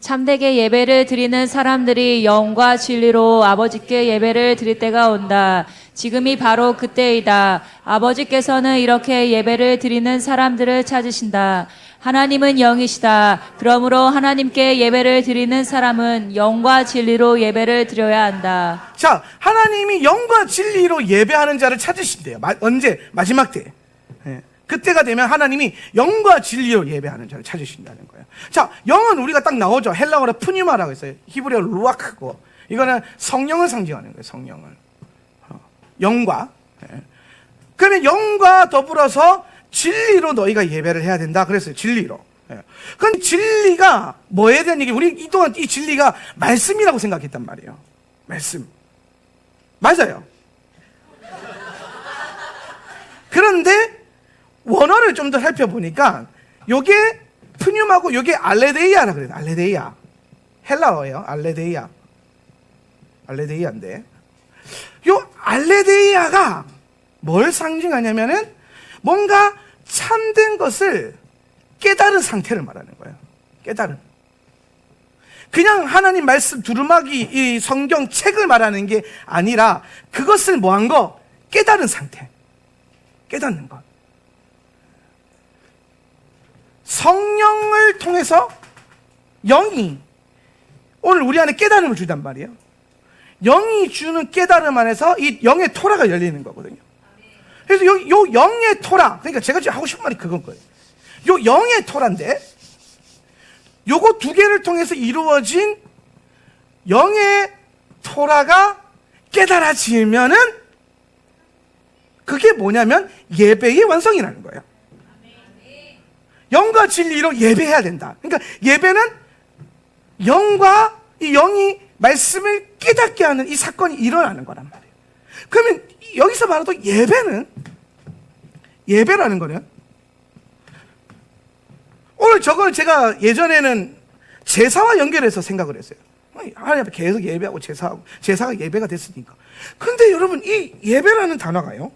참되게 예배를 드리는 사람들이 영과 진리로 아버지께 예배를 드릴 때가 온다. 지금이 바로 그때이다. 아버지께서는 이렇게 예배를 드리는 사람들을 찾으신다. 하나님은 영이시다. 그러므로 하나님께 예배를 드리는 사람은 영과 진리로 예배를 드려야 한다. 자, 하나님이 영과 진리로 예배하는 자를 찾으신대요. 언제? 마지막 때. 그때가 되면 하나님이 영과 진리로 예배하는 자를 찾으신다는 거예요. 자, 영은 우리가 딱 나오죠. 헬라어로 푸뉴마라고 있어요. 히브리어 루아크고, 이거는 성령을 상징하는 거예요. 성령을. 영과. 그러면 영과 더불어서 진리로 너희가 예배를 해야 된다 그랬어요. 진리로. 그럼 진리가 뭐에 대한 얘기? 우리 이동안 이 진리가 말씀이라고 생각했단 말이에요. 말씀. 맞아요. 그런데 원어를 좀 더 살펴보니까 요게 푸뉴마고 요게 알레데이아라 그래요. 알레데이아. 헬라어예요. 알레데이아. 알레데이아인데 요 알레데이아가 뭘 상징하냐면은 뭔가 참된 것을 깨달은 상태를 말하는 거예요. 깨달음. 그냥 하나님 말씀 두루마기 이 성경 책을 말하는 게 아니라 그것을 뭐한 거? 깨달은 상태. 깨닫는 것. 성령을 통해서 영이 오늘 우리 안에 깨달음을 주단 말이에요. 영이 주는 깨달음 안에서 이 영의 토라가 열리는 거거든요. 그래서 요 영의 토라, 그러니까 제가 지금 하고 싶은 말이 그건 거예요. 요 영의 토라인데 요거 두 개를 통해서 이루어진 영의 토라가 깨달아지면은 그게 뭐냐면 예배의 완성이라는 거예요. 영과 진리로 예배해야 된다. 그러니까 예배는 영과 이 영이 말씀을 깨닫게 하는 이 사건이 일어나는 거란 말이에요. 그러면 여기서 말하도 예배라는 거는 오늘 저걸 제가 예전에는 제사와 연결해서 생각을 했어요. 하나님 앞에 계속 예배하고 제사가 예배가 됐으니까. 근데 여러분 이 예배라는 단어가요.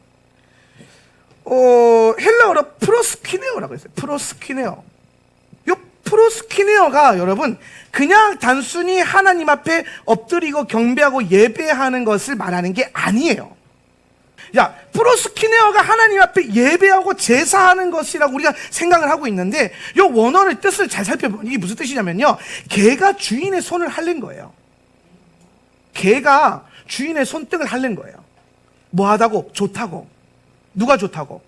헬라어로 프로스키네어라고 했어요. 프로스키네어. 요 프로스키네어가 여러분 그냥 단순히 하나님 앞에 엎드리고 경배하고 예배하는 것을 말하는 게 아니에요. 야, 프로스키네어가 하나님 앞에 예배하고 제사하는 것이라고 우리가 생각을 하고 있는데 요 원어를 뜻을 잘 살펴보면 이게 무슨 뜻이냐면요. 개가 주인의 손을 핥는 거예요. 개가 주인의 손등을 핥는 거예요. 뭐하다고? 좋다고. 누가 좋다고?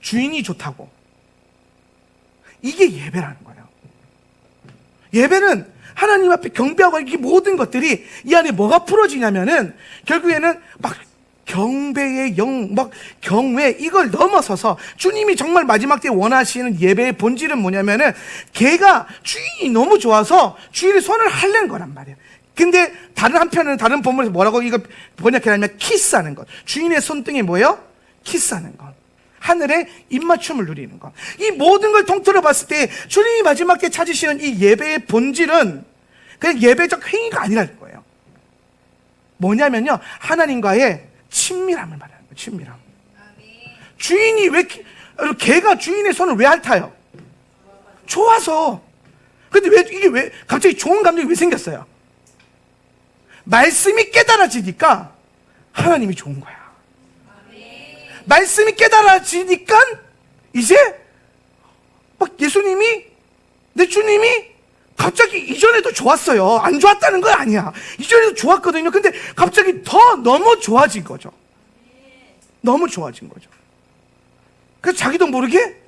주인이 좋다고. 이게 예배라는 거예요. 예배는 하나님 앞에 경배하고 이 모든 것들이 이 안에 뭐가 풀어지냐면은 결국에는 막 경배의 영, 막 경외 이걸 넘어서서 주님이 정말 마지막 때 원하시는 예배의 본질은 뭐냐면은 걔가 주인이 너무 좋아서 주인의 손을 핥는 거란 말이에요. 근데 다른 한편은 다른 본문에서 뭐라고 이거 번역해냐면 키스하는 것. 주인의 손등이 뭐예요? 키스하는 것. 하늘의 입맞춤을 누리는 것. 이 모든 걸 통틀어 봤을 때 주님이 마지막 때 찾으시는 이 예배의 본질은 그냥 예배적 행위가 아니라는 거예요. 뭐냐면요. 하나님과의 친밀함을 말하는 거예요. 친밀함. 주인이 개가 주인의 손을 왜 핥아요? 좋아서. 근데 왜 갑자기 좋은 감정이 왜 생겼어요? 말씀이 깨달아지니까 하나님이 좋은 거야. 말씀이 깨달아지니까 이제 막 예수님이 내 주님이 갑자기 이전에도 좋았어요. 안 좋았다는 건 아니야. 이전에도 좋았거든요. 근데 갑자기 더 너무 좋아진 거죠. 너무 좋아진 거죠. 그래서 자기도 모르게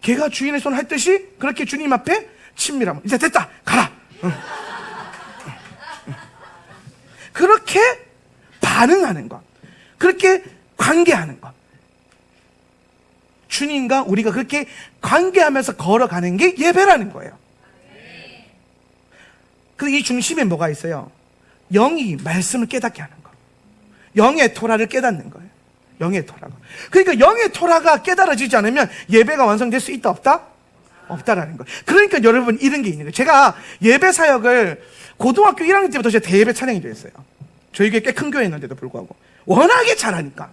개가 주인의 손을 핥듯이 그렇게 주님 앞에 친밀함. 이제 됐다. 가라. 응. 그렇게 반응하는 것. 그렇게 관계하는 것. 주님과 우리가 그렇게 관계하면서 걸어가는 게 예배라는 거예요. 그 이 중심에 뭐가 있어요? 영이 말씀을 깨닫게 하는 것. 영의 토라를 깨닫는 거예요. 영의 토라가. 그러니까 영의 토라가 깨달아지지 않으면 예배가 완성될 수 있다 없다? 없다라는 거예요. 그러니까 여러분 이런 게 있는 거예요. 제가 예배 사역을 고등학교 1학년 때부터 제가 대예배 찬양이 됐어요. 저희 교회 꽤 큰 교회였는데도 불구하고 워낙에 잘하니까.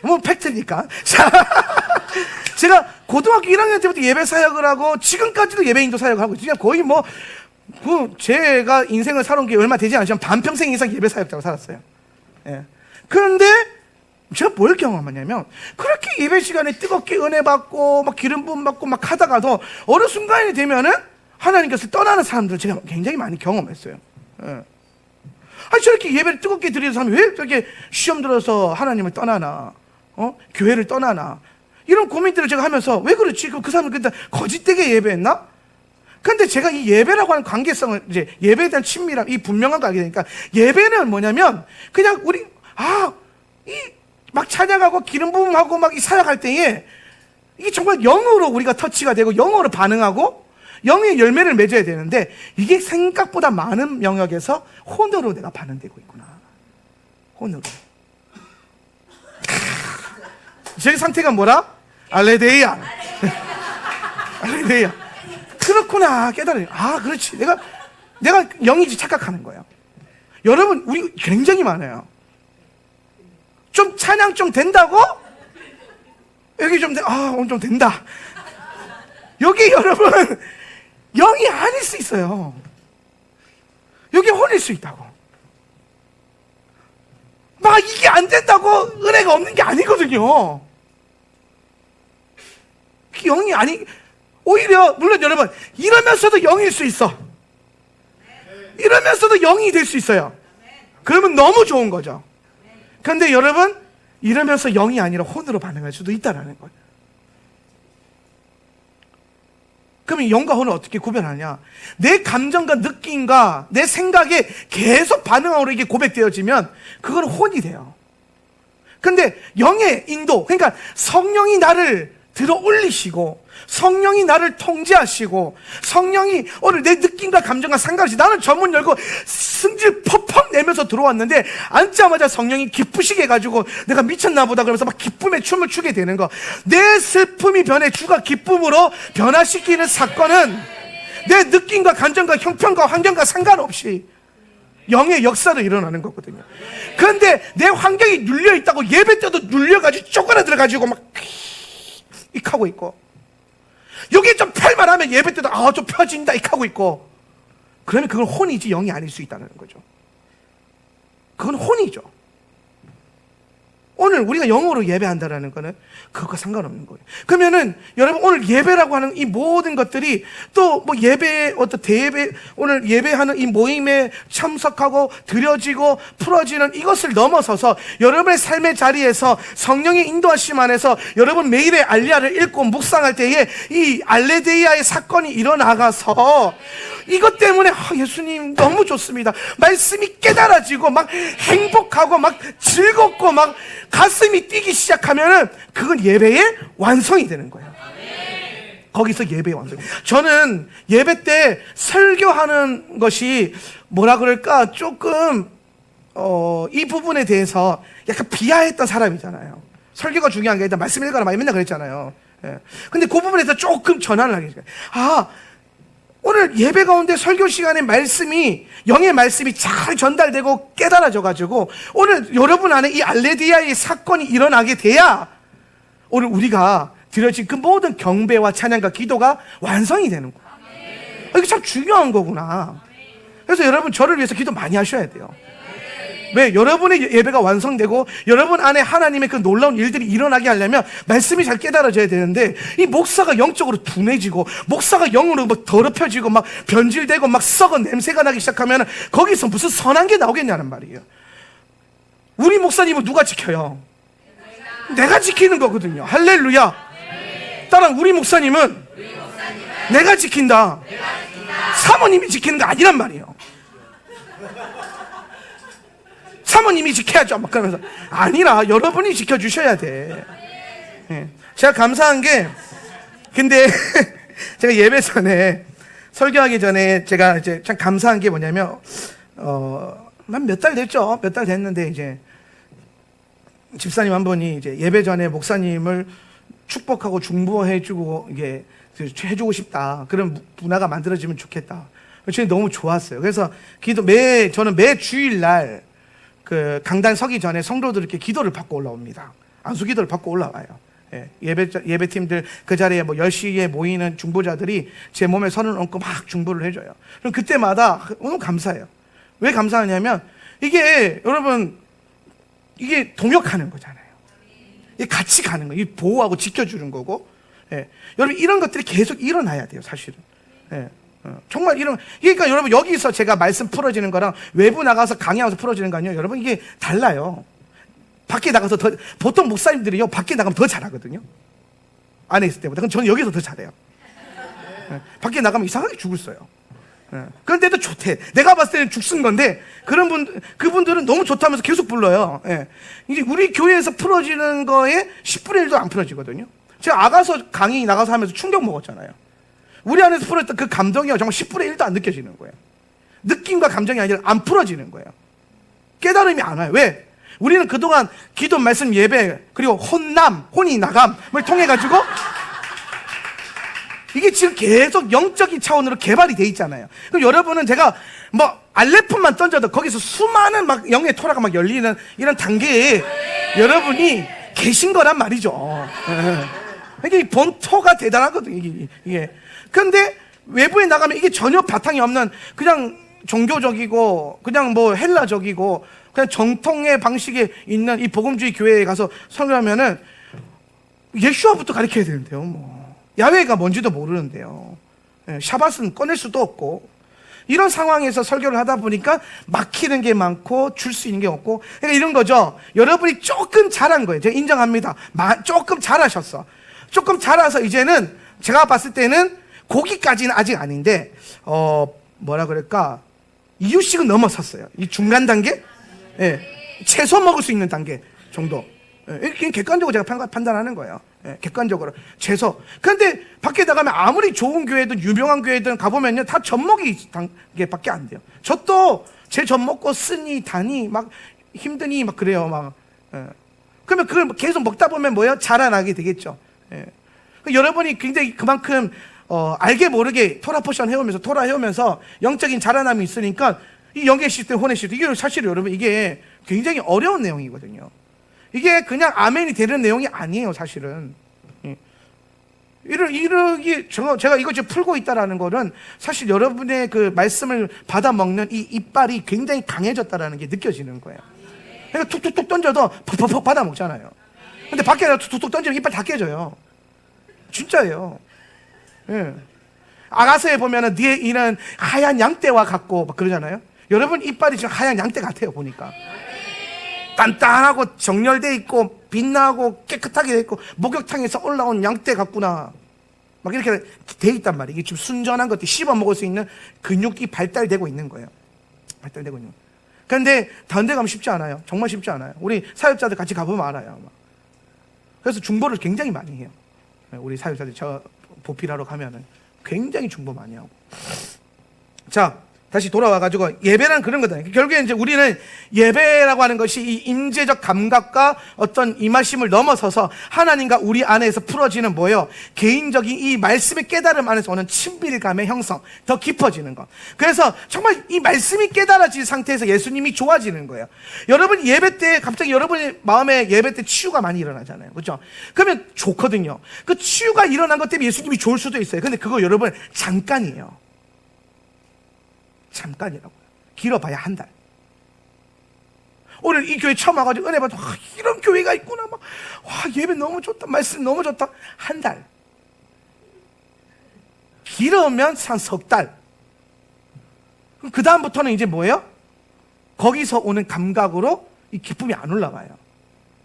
뭐 팩트니까. 자, 제가 고등학교 1학년 때부터 예배 사역을 하고 지금까지도 예배 인도 사역을 하고 있어요. 거의 뭐 제가 인생을 살아온 게 얼마 되지 않지만 반평생 이상 예배 사역자로 살았어요. 예. 그런데 제가 뭘 경험하냐면 그렇게 예배 시간에 뜨겁게 은혜 받고 막 기름 부음 받고 막 하다가도 어느 순간이 되면은 하나님께서 떠나는 사람들을 제가 굉장히 많이 경험했어요. 예. 아니, 저렇게 예배를 뜨겁게 드리는 사람이 왜 저렇게 시험 들어서 하나님을 떠나나? 교회를 떠나나? 이런 고민들을 제가 하면서 왜 그렇지? 그 사람은 그때 거짓되게 예배했나? 근데 제가 이 예배라고 하는 관계성을 이제 예배에 대한 친밀함, 이 분명한 거 알게 되니까 예배는 뭐냐면 그냥 우리, 막 찬양하고 기름 부음하고 막 이 사역할 때에 이게 정말 영으로 우리가 터치가 되고 영으로 반응하고 영의 열매를 맺어야 되는데 이게 생각보다 많은 영역에서 혼으로 내가 반응되고 있구나. 혼으로. 제 상태가 뭐라? 알레데이야. 알레데이야. 그렇구나 깨달아요. 그렇지. 내가 영이지 착각하는 거예요. 여러분, 우리 굉장히 많아요. 좀 찬양 좀 된다고? 여기 좀 오늘 좀 된다. 여기 여러분 영이 아닐 수 있어요. 여기 혼일 수 있다고. 막 이게 안 된다고 은혜가 없는 게 아니거든요. 영이 아니, 오히려 물론 여러분 이러면서도 영일 수 있어. 이러면서도 영이 될 수 있어요. 그러면 너무 좋은 거죠. 그런데 여러분 이러면서 영이 아니라 혼으로 반응할 수도 있다라는 거예요. 그러면 영과 혼을 어떻게 구별하냐? 내 감정과 느낌과 내 생각에 계속 반응하고 이게 고백되어지면 그건 혼이 돼요. 근데 영의 인도, 그러니까 성령이 나를 들어 올리시고 성령이 나를 통제하시고 성령이 오늘 내 느낌과 감정과 상관없이 나는 전문 열고 승질 퍽퍽 내면서 들어왔는데 앉자마자 성령이 기쁘시게 해가지고 내가 미쳤나 보다 그러면서 막 기쁨의 춤을 추게 되는 거. 내 슬픔이 변해 주가 기쁨으로 변화시키는 사건은 내 느낌과 감정과 형편과 환경과 상관없이 영의 역사로 일어나는 거거든요. 그런데 내 환경이 눌려있다고 예배 때도 눌려가지고 쪼그라들어가지고 막 익하고 있고 여기 좀 펼만 하면 예배 때도 좀 펴진다 익하고 있고 그러면 그건 혼이지 영이 아닐 수 있다는 거죠. 그건 혼이죠. 오늘 우리가 영어로 예배한다라는 거는 그것과 상관없는 거예요. 그러면은 여러분 오늘 예배라고 하는 이 모든 것들이 또 뭐 예배 어떤 대예배 오늘 예배하는 이 모임에 참석하고 드려지고 풀어지는 이것을 넘어서서 여러분의 삶의 자리에서 성령의 인도하심 안에서 여러분 매일의 알리아를 읽고 묵상할 때에 이 알레데이아의 사건이 일어나가서 이것 때문에 예수님 너무 좋습니다. 말씀이 깨달아지고 막 행복하고 막 즐겁고 막 가슴이 뛰기 시작하면은 그건 예배의 완성이 되는 거예요. 거기서 예배의 완성. 저는 예배 때 설교하는 것이 뭐라 그럴까 조금 이 부분에 대해서 약간 비하했던 사람이잖아요. 설교가 중요한 게 아니라 말씀 읽어라 막 맨날 그랬잖아요. 예. 근데 그 부분에서 조금 전환을 하게 돼요. 오늘 예배 가운데 설교 시간에 말씀이 영의 말씀이 잘 전달되고 깨달아져 가지고 오늘 여러분 안에 이 알레디아의 사건이 일어나게 돼야 오늘 우리가 드려진 그 모든 경배와 찬양과 기도가 완성이 되는 거예요. 이게 참 중요한 거구나. 그래서 여러분 저를 위해서 기도 많이 하셔야 돼요. 왜? 여러분의 예배가 완성되고 여러분 안에 하나님의 그 놀라운 일들이 일어나게 하려면 말씀이 잘 깨달아져야 되는데 이 목사가 영적으로 둔해지고 목사가 영으로 막 더럽혀지고 막 변질되고 막 썩은 냄새가 나기 시작하면 거기서 무슨 선한 게 나오겠냐는 말이에요. 우리 목사님은 누가 지켜요? 내가 지키는 거거든요. 할렐루야. 따라 우리 목사님은 내가 지킨다. 사모님이 지키는 거 아니란 말이에요. 사모님이 지켜야죠. 막 그러면서 아니라 여러분이 지켜주셔야 돼. 예. 제가 감사한 게 근데 제가 예배 전에 설교하기 전에 제가 이제 참 감사한 게 뭐냐면 한 몇 달 됐죠. 몇 달 됐는데 이제 집사님 한 분이 이제 예배 전에 목사님을 축복하고 중보해주고 이게 해주고 싶다. 그런 문화가 만들어지면 좋겠다. 저는 너무 좋았어요. 그래서 저는 매 주일날 그 강단 서기 전에 성도들 이렇게 기도를 받고 올라옵니다. 안수 기도를 받고 올라와요. 예, 예배팀들 그 자리에 뭐 10시에 모이는 중보자들이 제 몸에 손을 얹고 막 중보를 해줘요. 그럼 그때마다 너무 감사해요. 왜 감사하냐면 이게 여러분 이게 동역하는 거잖아요. 이게 같이 가는 거예요. 보호하고 지켜주는 거고. 예. 여러분 이런 것들이 계속 일어나야 돼요. 사실은. 예. 정말 이런, 그러니까 여러분 여기서 제가 말씀 풀어지는 거랑 외부 나가서 강의하면서 풀어지는 거 아니에요? 여러분 이게 달라요. 밖에 나가서 더, 보통 목사님들이요, 밖에 나가면 더 잘하거든요. 안에 있을 때보다. 그럼 저는 여기서 더 잘해요. 밖에 나가면 이상하게 죽을 써요. 그런데도 좋대. 내가 봤을 때는 죽쓴 건데, 그분들은 너무 좋다면서 계속 불러요. 이제 우리 교회에서 풀어지는 거에 10분의 1도 안 풀어지거든요. 제가 아가서 강의 나가서 하면서 충격 먹었잖아요. 우리 안에서 풀어졌던 그 감동이요, 정말 10분의 1도 안 느껴지는 거예요. 느낌과 감정이 아니라 안 풀어지는 거예요. 깨달음이 안 와요. 왜? 우리는 그동안 기도, 말씀, 예배, 그리고 혼이 나감을 통해가지고 이게 지금 계속 영적인 차원으로 개발이 돼 있잖아요. 그럼 여러분은 제가 뭐 알레프만 던져도 거기서 수많은 막 영의 토라가 막 열리는 이런 단계에 여러분이 계신 거란 말이죠. 이게 본토가 대단하거든요, 이게. 근데 외부에 나가면 이게 전혀 바탕이 없는 그냥 종교적이고 그냥 뭐 헬라적이고 그냥 정통의 방식에 있는 이 복음주의 교회에 가서 설교하면은 예수와부터 가르쳐야 되는데요. 뭐 야훼가 뭔지도 모르는데요. 샤밧은 꺼낼 수도 없고 이런 상황에서 설교를 하다 보니까 막히는 게 많고 줄 수 있는 게 없고, 그러니까 이런 거죠. 여러분이 조금 잘한 거예요. 제가 인정합니다. 조금 잘하셨어. 조금 잘해서 이제는 제가 봤을 때는 고기까지는 아직 아닌데 뭐라 그럴까, 이유식은 넘어섰어요. 이 중간 단계, 채소 먹을 수 있는 단계 정도. 이렇게 객관적으로 제가 판단하는 거예요. 객관적으로 채소. 그런데 밖에 나가면 아무리 좋은 교회든 유명한 교회든 가보면요, 다 젖먹이 단계밖에 안 돼요. 젖도 제 젖 먹고 쓰니 다니 막 힘드니 막 그래요. 막 그러면 그걸 계속 먹다 보면 뭐예요? 자라나게 되겠죠. 여러분이 굉장히 그만큼 알게 모르게 토라 포션 해오면서 토라 해오면서 영적인 자라남이 있으니까 이 영의 시스템, 혼의 시스템, 이게 사실 여러분 이게 굉장히 어려운 내용이거든요. 이게 그냥 아멘이 되는 내용이 아니에요, 사실은. 제가 이거 지금 풀고 있다라는 거는 사실 여러분의 그 말씀을 받아 먹는 이 이빨이 굉장히 강해졌다라는 게 느껴지는 거예요. 그러니까 툭툭툭 던져도 퍽퍽퍽 받아 먹잖아요. 근데 밖에 툭툭툭 던지면 이빨 다 깨져요. 진짜예요. 아가서에 보면은 뒤에 이는 하얀 양떼와 같고 막 그러잖아요. 여러분 이빨이 지금 하얀 양떼 같아요, 보니까. 단단하고 정렬돼 있고 빛나고 깨끗하게 돼 있고 목욕탕에서 올라온 양떼 같구나, 막 이렇게 돼 있단 말이에요. 이게 지금 순전한 것들 씹어 먹을 수 있는 근육이 발달되고 있는 거예요. 발달되고 있는 거예요. 그런데 다른 데 가면 쉽지 않아요. 정말 쉽지 않아요. 우리 사역자들 같이 가보면 알아요, 아마. 그래서 중보를 굉장히 많이 해요. 우리 사역자들 저 보필하러 가면은 굉장히 중보 많이 하고. 자, 다시 돌아와가지고 예배란 그런 거다. 결국에 이제 우리는 예배라고 하는 것이 이 임재적 감각과 어떤 임하심을 넘어서서 하나님과 우리 안에서 풀어지는 뭐예요? 개인적인 이 말씀의 깨달음 안에서 오는 친밀감의 형성, 더 깊어지는 것. 그래서 정말 이 말씀이 깨달아진 상태에서 예수님이 좋아지는 거예요. 여러분 예배 때 갑자기 여러분의 마음에 예배 때 치유가 많이 일어나잖아요, 그렇죠? 그러면 좋거든요. 그 치유가 일어난 것 때문에 예수님이 좋을 수도 있어요. 근데 그거 여러분 잠깐이에요. 잠깐이라고요. 길어봐야 한 달. 오늘 이 교회 처음 와가지고 은혜 받고 이런 교회가 있구나, 막 예배 너무 좋다, 말씀 너무 좋다. 한 달. 길으면 한 석 달. 그럼 그 다음부터는 이제 뭐예요? 거기서 오는 감각으로 이 기쁨이 안 올라가요.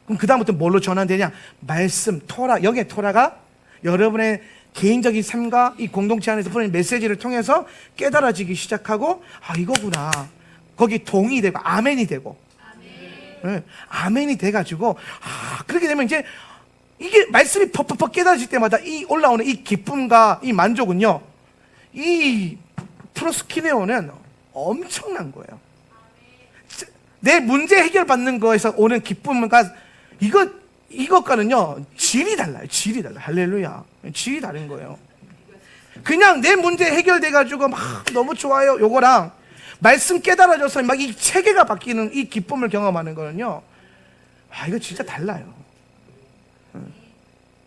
그럼 그 다음부터 뭘로 전환되냐? 말씀, 토라. 여기에 토라가 여러분의 개인적인 삶과 이 공동체 안에서 보내는 메시지를 통해서 깨달아지기 시작하고, 이거구나. 거기 동의 되고 아멘이 되고, 아멘이 돼가지고, 그렇게 되면 이제 이게 말씀이 퍽퍽퍽 깨달아질 때마다 이 올라오는 이 기쁨과 이 만족은요, 이 프로스키네오는 엄청난 거예요. 내 문제 해결받는 거에서 오는 기쁨과 이것과는요, 질이 달라요. 질이 달라요. 할렐루야. 질이 다른 거예요. 그냥 내 문제 해결돼가지고 막 너무 좋아요, 요거랑 말씀 깨달아져서 막 이 체계가 바뀌는 이 기쁨을 경험하는 거는요, 이거 진짜 달라요.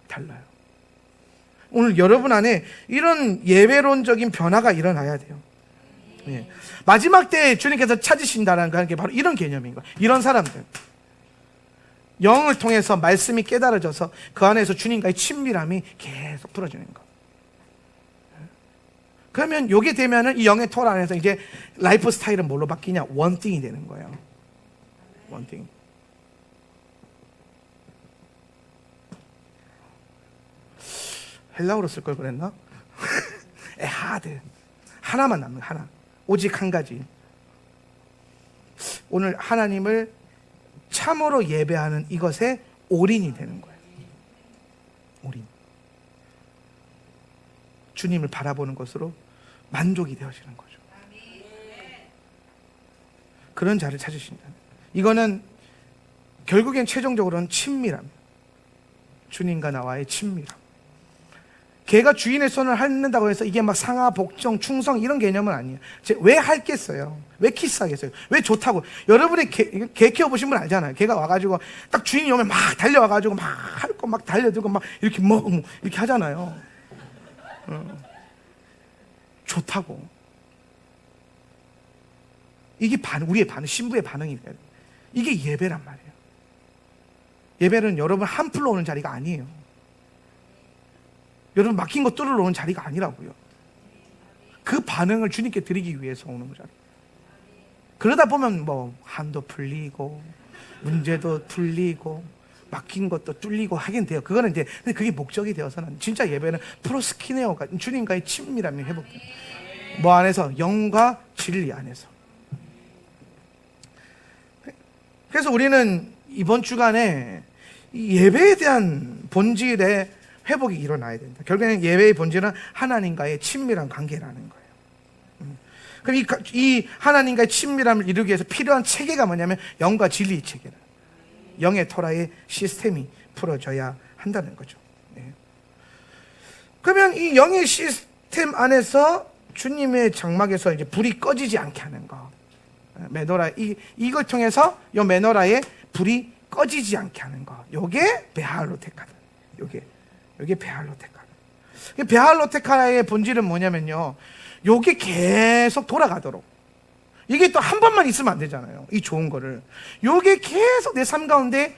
달라요. 오늘 여러분 안에 이런 예배론적인 변화가 일어나야 돼요. 마지막 때에 주님께서 찾으신다는 게 바로 이런 개념인 거예요. 이런 사람들. 영을 통해서 말씀이 깨달아져서 그 안에서 주님과의 친밀함이 계속 풀어지는 거. 그러면 요게 되면은 이 영의 토라 안에서 이제 라이프 스타일은 뭘로 바뀌냐? 원띵이 되는 거예요. 원띵. 헬라어로 쓸 걸 그랬나? 에하드. 하나만 남는 하나. 오직 한 가지. 오늘 하나님을 참으로 예배하는 이것에 올인이 되는 거예요. 올인. 주님을 바라보는 것으로 만족이 되어지는 거죠. 그런 자를 찾으신다. 이거는 결국엔 최종적으로는 친밀함. 주님과 나와의 친밀함. 개가 주인의 손을 핥는다고 해서 이게 막 상하, 복종, 충성 이런 개념은 아니에요. 왜 핥겠어요? 왜 키스하겠어요? 왜 좋다고? 여러분이 개 키워보신 분 알잖아요. 개가 와가지고 딱 주인이 오면 막 달려와가지고 막 핥고 막 달려들고 막 이렇게 이렇게 하잖아요. 좋다고. 이게 우리의 반응, 신부의 반응이 돼요. 이게 예배란 말이에요. 예배는 여러분 한 풀로 오는 자리가 아니에요. 여러분 막힌 거 뚫으러 오는 자리가 아니라고요. 그 반응을 주님께 드리기 위해서 오는 자리. 그러다 보면 뭐 한도 풀리고 문제도 풀리고 막힌 것도 뚫리고 하긴 돼요. 그거는 이제 근데 그게 목적이 되어서는 진짜 예배는 프로스키네오가 주님과의 친밀함이 회복돼요. 뭐 안에서? 영과 진리 안에서. 그래서 우리는 이번 주간에 이 예배에 대한 본질의 회복이 일어나야 된다. 결국에는 예배의 본질은 하나님과의 친밀한 관계라는 거예요. 그럼 이 하나님과의 친밀함을 이루기 위해서 필요한 체계가 뭐냐면 영과 진리의 체계다. 영의 토라의 시스템이 풀어져야 한다는 거죠. 네. 그러면 이 영의 시스템 안에서 주님의 장막에서 이제 불이 꺼지지 않게 하는 거. 메노라 이걸 통해서 이 메노라의 불이 꺼지지 않게 하는 거. 요게 베할로테카다. 요게 베할로테카. 베할로테카의 본질은 뭐냐면요. 요게 계속 돌아가도록. 이게 또 한 번만 있으면 안 되잖아요. 이 좋은 거를. 요게 계속 내 삶 가운데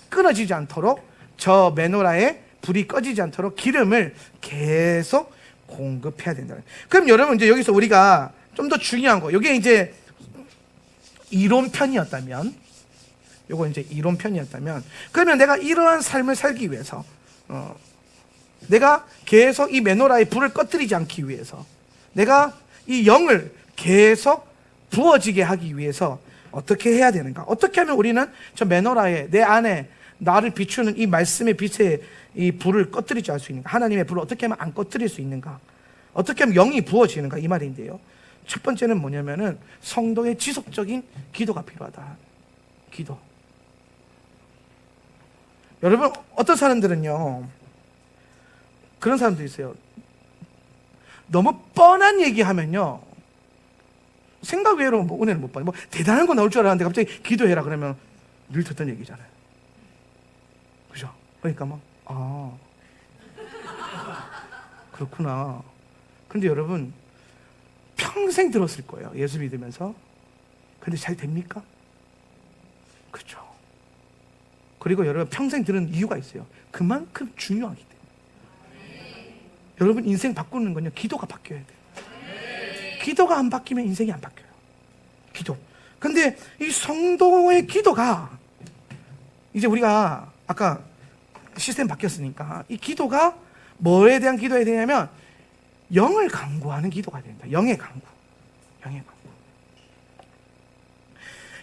끊어지지 않도록 저 메노라에 불이 꺼지지 않도록 기름을 계속 공급해야 된다. 그럼 여러분 이제 여기서 우리가 좀 더 중요한 거. 요게 이제 이론편이었다면 요거 이제 이론편이었다면 그러면 내가 이러한 삶을 살기 위해서 내가 계속 이 메노라의 불을 꺼뜨리지 않기 위해서 내가 이 영을 계속 부어지게 하기 위해서 어떻게 해야 되는가? 어떻게 하면 우리는 저 메노라에 내 안에 나를 비추는 이 말씀의 빛에 이 불을 꺼뜨리지 않을 수 있는가? 하나님의 불을 어떻게 하면 안 꺼뜨릴 수 있는가? 어떻게 하면 영이 부어지는가? 이 말인데요. 첫 번째는 뭐냐면은 성도의 지속적인 기도가 필요하다. 기도. 여러분 어떤 사람들은요 그런 사람도 있어요. 너무 뻔한 얘기하면요 생각 외로 뭐 은혜를 못 받아요. 뭐 대단한 거 나올 줄 알았는데 갑자기 기도해라 그러면 늘 듣던 얘기잖아요. 그죠? 그러니까 막 그렇구나. 근데 여러분 평생 들었을 거예요. 예수 믿으면서. 근데 잘 됩니까? 그렇죠. 그리고 여러분 평생 들은 이유가 있어요. 그만큼 중요하기 때문에. 여러분 인생 바꾸는 건요 기도가 바뀌어야 돼요. 기도가 안 바뀌면 인생이 안 바뀌어요. 기도. 근데 이 성도의 기도가 이제 우리가 아까 시스템 바뀌었으니까 이 기도가 뭐에 대한 기도해야 되냐면 영을 강구하는 기도가 된다. 영의 강구. 영의 강구.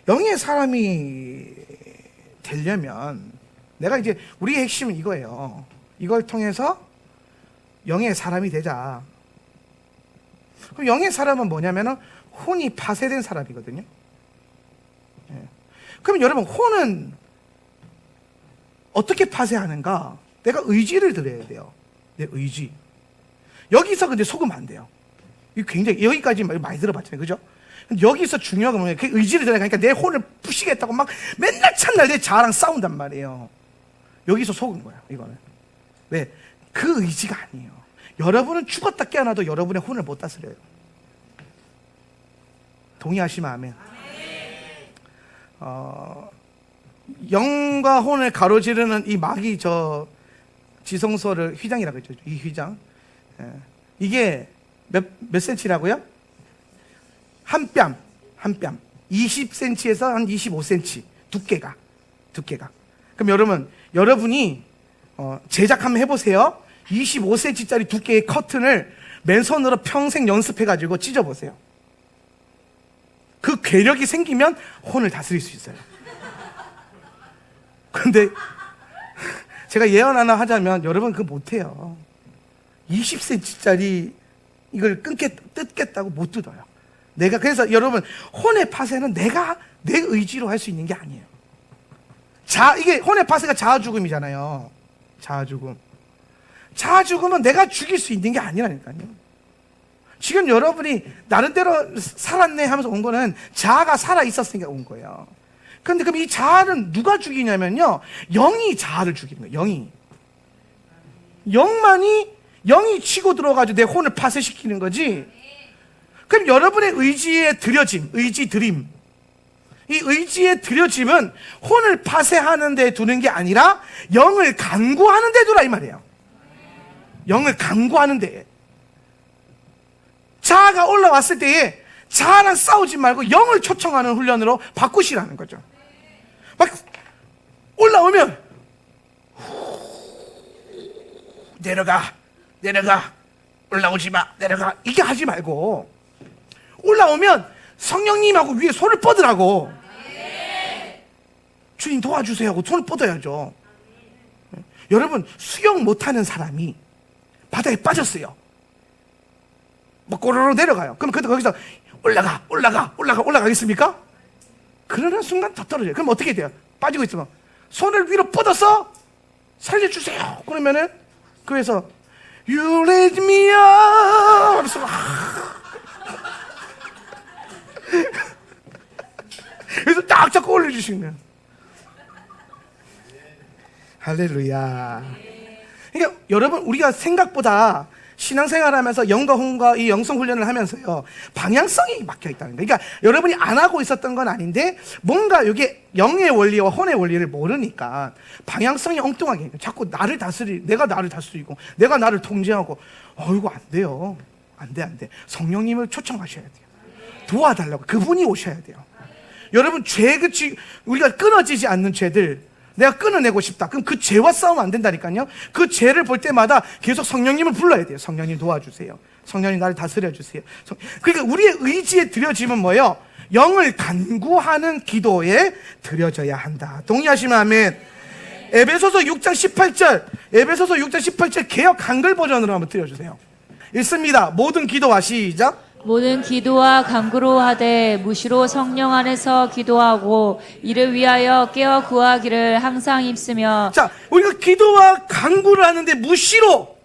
영의 사람이 되려면 내가 이제 우리의 핵심은 이거예요. 이걸 통해서 영의 사람이 되자. 그럼 영의 사람은 뭐냐면은 혼이 파쇄된 사람이거든요. 예. 그럼 여러분 혼은 어떻게 파쇄하는가? 내가 의지를 들여야 돼요. 내 의지. 여기서 근데 속으면 안 돼요. 이거 굉장히 여기까지 많이 들어봤잖아요, 그죠? 근데 여기서 중요한 건 뭐냐면 그 의지를 들여가니까 내 혼을 부시겠다고 막 맨날 첫날 내 자아랑 싸운단 말이에요. 여기서 속은 거예요, 이거는. 왜? 그 의지가 아니에요. 여러분은 죽었다 깨어나도 여러분의 혼을 못 다스려요. 동의하시면 아멘. 영과 혼을 가로지르는 이 마귀 저 지성소를 휘장이라고 했죠. 이 휘장. 예. 이게 몇 센치라고요? 한 뺨. 20cm에서 한 25cm. 두께가. 그럼 여러분이 제작 한번 해보세요. 25cm짜리 두께의 커튼을 맨손으로 평생 연습해가지고 찢어보세요. 그 괴력이 생기면 혼을 다스릴 수 있어요. 근데 제가 예언 하나 하자면 여러분 그거 못해요. 20cm짜리 이걸 뜯겠다고 못 뜯어요. 그래서 여러분, 혼의 파쇄는 내가 내 의지로 할 수 있는 게 아니에요. 이게 혼의 파쇄가 자아 죽음이잖아요. 자아 죽음은 내가 죽일 수 있는 게 아니라니까요. 지금 여러분이 나름대로 살았네 하면서 온 거는 자아가 살아 있었으니까 온 거예요. 그런데 그럼 이 자아는 누가 죽이냐면요, 영이 자아를 죽이는 거예요. 영이 치고 들어가지고 내 혼을 파쇄시키는 거지. 그럼 여러분의 의지의 드려짐, 이 의지의 드려짐은 혼을 파쇄하는 데 두는 게 아니라 영을 간구하는 데 두라 이 말이에요. 영을 간구하는 데. 자아가 올라왔을 때에 자아랑 싸우지 말고 영을 초청하는 훈련으로 바꾸시라는 거죠. 막 올라오면 내려가, 올라오지 마, 내려가, 이게 하지 말고 올라오면 성령님하고 위에 손을 뻗으라고. 주님 도와주세요 하고 손을 뻗어야죠. 여러분, 수영 못하는 사람이 바다에 빠졌어요. 막 꼬르르 내려가요. 그럼 거기서 올라가겠습니까? 그러는 순간 더 떨어져요. 그럼 어떻게 돼요? 빠지고 있으면 손을 위로 뻗어서 살려주세요. 그러면은 그래서 You let me up. 그래서 딱 잡고 올려주시는 거예요. 할렐루야. 그러니까 여러분, 우리가 생각보다 신앙생활하면서 영과 혼과 이 영성 훈련을 하면서요, 방향성이 막혀 있다는 거예요. 그러니까 여러분이 안 하고 있었던 건 아닌데 뭔가 이게 영의 원리와 혼의 원리를 모르니까 방향성이 엉뚱하게 자꾸 내가 나를 다스리고 내가 나를 통제하고 이거 안 돼요. 안 돼. 성령님을 초청하셔야 돼요. 도와달라고. 그분이 오셔야 돼요. 여러분, 우리가 끊어지지 않는 죄들 내가 끊어내고 싶다. 그럼 그 죄와 싸우면 안 된다니까요. 그 죄를 볼 때마다 계속 성령님을 불러야 돼요. 성령님 도와주세요. 성령님 나를 다스려 주세요. 그러니까 우리의 의지에 드려지면 뭐예요? 영을 간구하는 기도에 드려져야 한다. 동의하시면 아멘. 에베소서 6장 18절 개역 한글 버전으로 한번 드려주세요. 읽습니다. 모든 기도와 시작. 모든 기도와 간구로 하되 무시로 성령 안에서 기도하고 이를 위하여 깨어 구하기를 항상 힘쓰며. 자, 우리가 기도와 간구를 하는데 무시로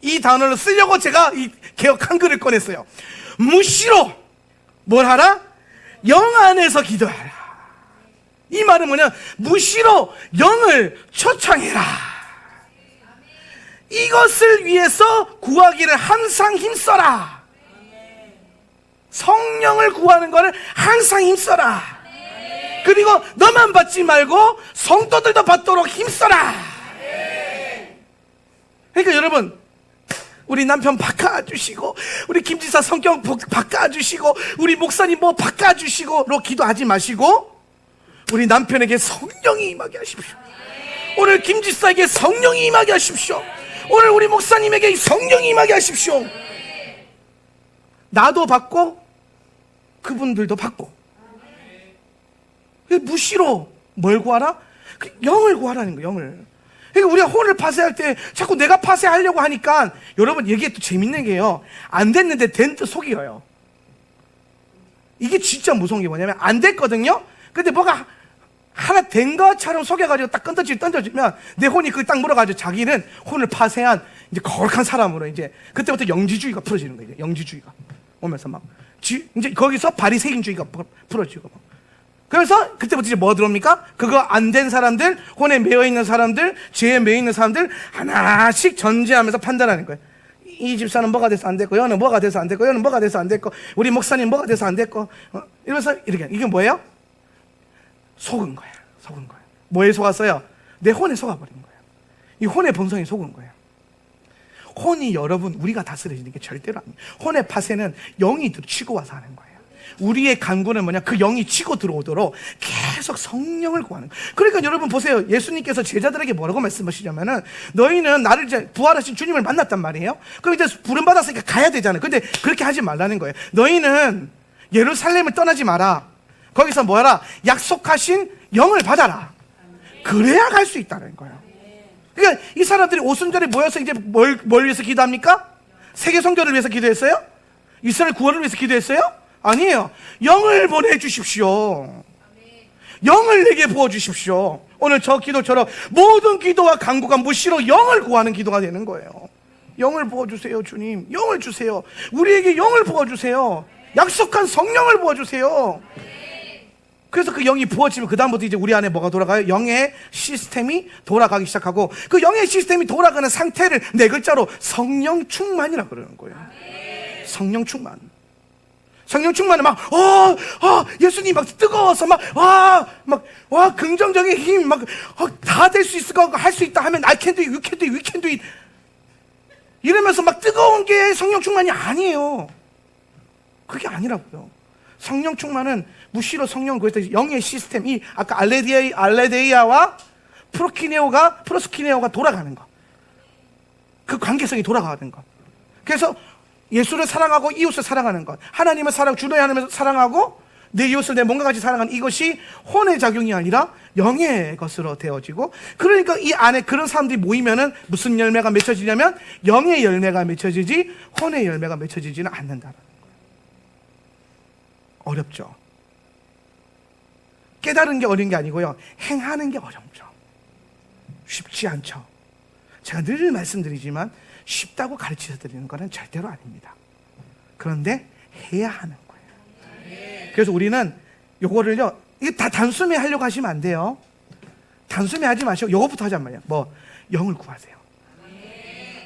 이 단어를 쓰려고 제가 이 개역 한글을 꺼냈어요. 무시로 뭘 하라? 영 안에서 기도하라. 이 말은 뭐냐? 무시로 영을 초청해라. 이것을 위해서 구하기를 항상 힘써라. 성령을 구하는 거를 항상 힘써라. 그리고 너만 받지 말고 성도들도 받도록 힘써라. 그러니까 여러분, 우리 남편 바꿔주시고, 우리 김지사 성경 바꿔주시고, 우리 목사님 뭐 바꿔주시고로 기도하지 마시고 우리 남편에게 성령이 임하게 하십시오. 오늘 김지사에게 성령이 임하게 하십시오. 오늘 우리 목사님에게 성령이 임하게 하십시오. 나도 받고 그분들도 받고. 무시로 뭘 구하라? 영을 구하라는 거예요. 영을. 그러니까 우리가 혼을 파쇄할 때 자꾸 내가 파쇄하려고 하니까, 여러분, 이게 또 재밌는 게요, 안 됐는데 된 듯 속이어요. 이게 진짜 무서운 게 뭐냐면, 안 됐거든요. 근데 뭐가 하나 된 것처럼 속여가지고 딱 던져주면 내 혼이 그걸 딱 물어가지고 자기는 혼을 파쇄한 이제 거룩한 사람으로 이제 그때부터 영지주의가 풀어지는 거예요. 영지주의가 오면서 막 이제 거기서 바리새인주의가 풀어지고 막. 그래서 그때부터 이제 뭐 들어옵니까? 그거 안 된 사람들, 혼에 매여 있는 사람들, 죄에 매여 있는 사람들 하나씩 전제하면서 판단하는 거예요. 이 집사는 뭐가 돼서 안 됐고, 여는 뭐가 돼서 안 됐고, 여는 뭐가 돼서 안 됐고, 우리 목사님 뭐가 돼서 안 됐고, 이러면서 이렇게. 이게 뭐예요? 속은 거야. 뭐에 속았어요? 내 혼에 속아버린 거예요. 이 혼의 본성이 속은 거예요. 혼이 여러분 우리가 다스려지는 게 절대로 아니에요. 혼의 파쇄는 영이 치고 와서 하는 거예요. 우리의 간구는 뭐냐? 그 영이 치고 들어오도록 계속 성령을 구하는 거예요. 그러니까 여러분 보세요. 예수님께서 제자들에게 뭐라고 말씀하시냐면은 너희는 나를 이제 부활하신 주님을 만났단 말이에요. 그럼 이제 부름 받았으니까 가야 되잖아요. 근데 그렇게 하지 말라는 거예요. 너희는 예루살렘을 떠나지 마라. 거기서 뭐라? 약속하신 영을 받아라. 그래야 갈 수 있다는 거예요. 그러니까 이 사람들이 오순절에 모여서 이제 뭘 위해서 기도합니까? 세계 선교를 위해서 기도했어요? 이스라엘 구원을 위해서 기도했어요? 아니에요. 영을 보내주십시오. 영을 내게 부어주십시오. 오늘 저 기도처럼 모든 기도와 간구가 무시로 영을 구하는 기도가 되는 거예요. 영을 부어주세요, 주님. 영을 주세요. 우리에게 영을 부어주세요. 약속한 성령을 부어주세요. 그래서 그 영이 부어지면 그 다음부터 이제 우리 안에 뭐가 돌아가요? 영의 시스템이 돌아가기 시작하고, 그 영의 시스템이 돌아가는 상태를 네 글자로 성령 충만이라고 그러는 거예요. 성령 충만. 성령 충만은 막, 예수님 막 뜨거워서 와, 긍정적인 힘, 다 될 수 있을 거, 할 수 있다 하면 I can do it, you can do it, we can do it. 이러면서 막 뜨거운 게 성령 충만이 아니에요. 그게 아니라고요. 성령 충만은 무시로 성령 구했다. 영의 시스템, 이 아까 알레데이아와 프로스키네오가 돌아가는 것. 그 관계성이 돌아가는 것. 그래서 예수를 사랑하고 이웃을 사랑하는 것, 하나님을 주도해 하나님을 사랑하고 내 이웃을 내 몸과 같이 사랑하는 이것이 혼의 작용이 아니라 영의 것으로 되어지고, 그러니까 이 안에 그런 사람들이 모이면은 무슨 열매가 맺혀지냐면 영의 열매가 맺혀지지 혼의 열매가 맺혀지지는 않는다는 거예요. 어렵죠. 깨달은 게 어려운 게 아니고요, 행하는 게 어렵죠. 쉽지 않죠. 제가 늘 말씀드리지만 쉽다고 가르쳐 드리는 거는 절대로 아닙니다. 그런데 해야 하는 거예요. 그래서 우리는 요거를요, 이거 다 단숨에 하려고 하시면 안 돼요. 단숨에 하지 마시고 요거부터 하잔 말이에요. 영을 구하세요.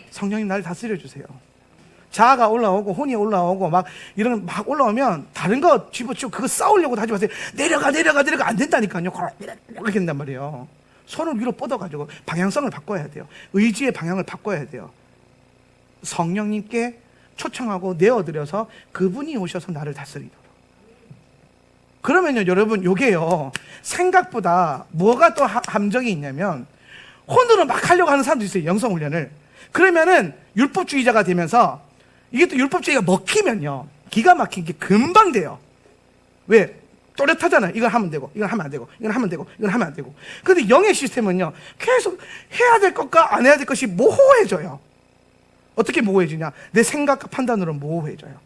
성령님 나를 다스려 주세요. 자아가 올라오고 혼이 올라오고 이런 막 올라오면 다른 거 집어치고 그거 싸우려고 하지 마세요. 내려가 안 된다니까요. 이렇게 된단 말이에요. 손을 위로 뻗어가지고 방향성을 바꿔야 돼요. 의지의 방향을 바꿔야 돼요. 성령님께 초청하고 내어드려서 그분이 오셔서 나를 다스리도록. 그러면요 여러분, 요게요 생각보다 뭐가 또 함정이 있냐면, 혼으로 막 하려고 하는 사람도 있어요. 영성훈련을. 그러면은 율법주의자가 되면서, 이게 또 율법주의가 먹히면요 기가 막힌 게 금방 돼요. 왜? 또렷하잖아요. 이걸 하면 되고, 이걸 하면 안 되고, 이걸 하면 되고, 이걸 하면 안 되고. 근데 영의 시스템은요 계속 해야 될 것과 안 해야 될 것이 모호해져요. 어떻게 모호해지냐? 내 생각과 판단으로 모호해져요.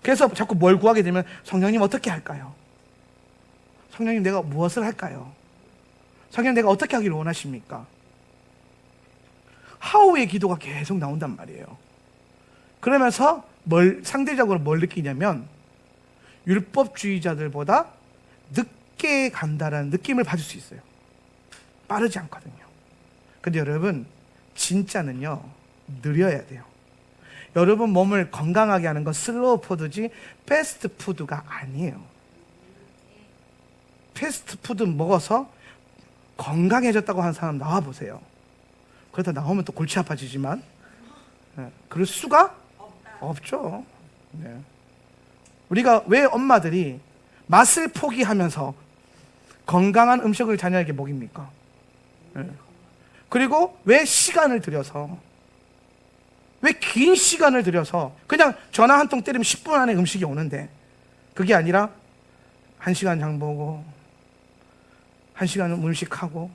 그래서 자꾸 뭘 구하게 되면, 성령님 어떻게 할까요? 성령님 내가 무엇을 할까요? 성령님 내가 어떻게 하기를 원하십니까? 하우의 기도가 계속 나온단 말이에요. 그러면서 상대적으로 뭘 느끼냐면, 율법주의자들보다 늦게 간다라는 느낌을 받을 수 있어요. 빠르지 않거든요. 근데 여러분, 진짜는요 느려야 돼요. 여러분 몸을 건강하게 하는 건 슬로우 푸드지 패스트푸드가 아니에요. 패스트푸드 먹어서 건강해졌다고 하는 사람 나와보세요. 그러다 나오면 또 골치 아파지지만 그럴 수가 없죠. 네. 우리가 왜 엄마들이 맛을 포기하면서 건강한 음식을 자녀에게 먹입니까? 네. 그리고 왜 시간을 들여서, 왜 긴 시간을 들여서 그냥 전화 한 통 때리면 10분 안에 음식이 오는데, 그게 아니라 1시간 장 보고 1시간은 음식하고,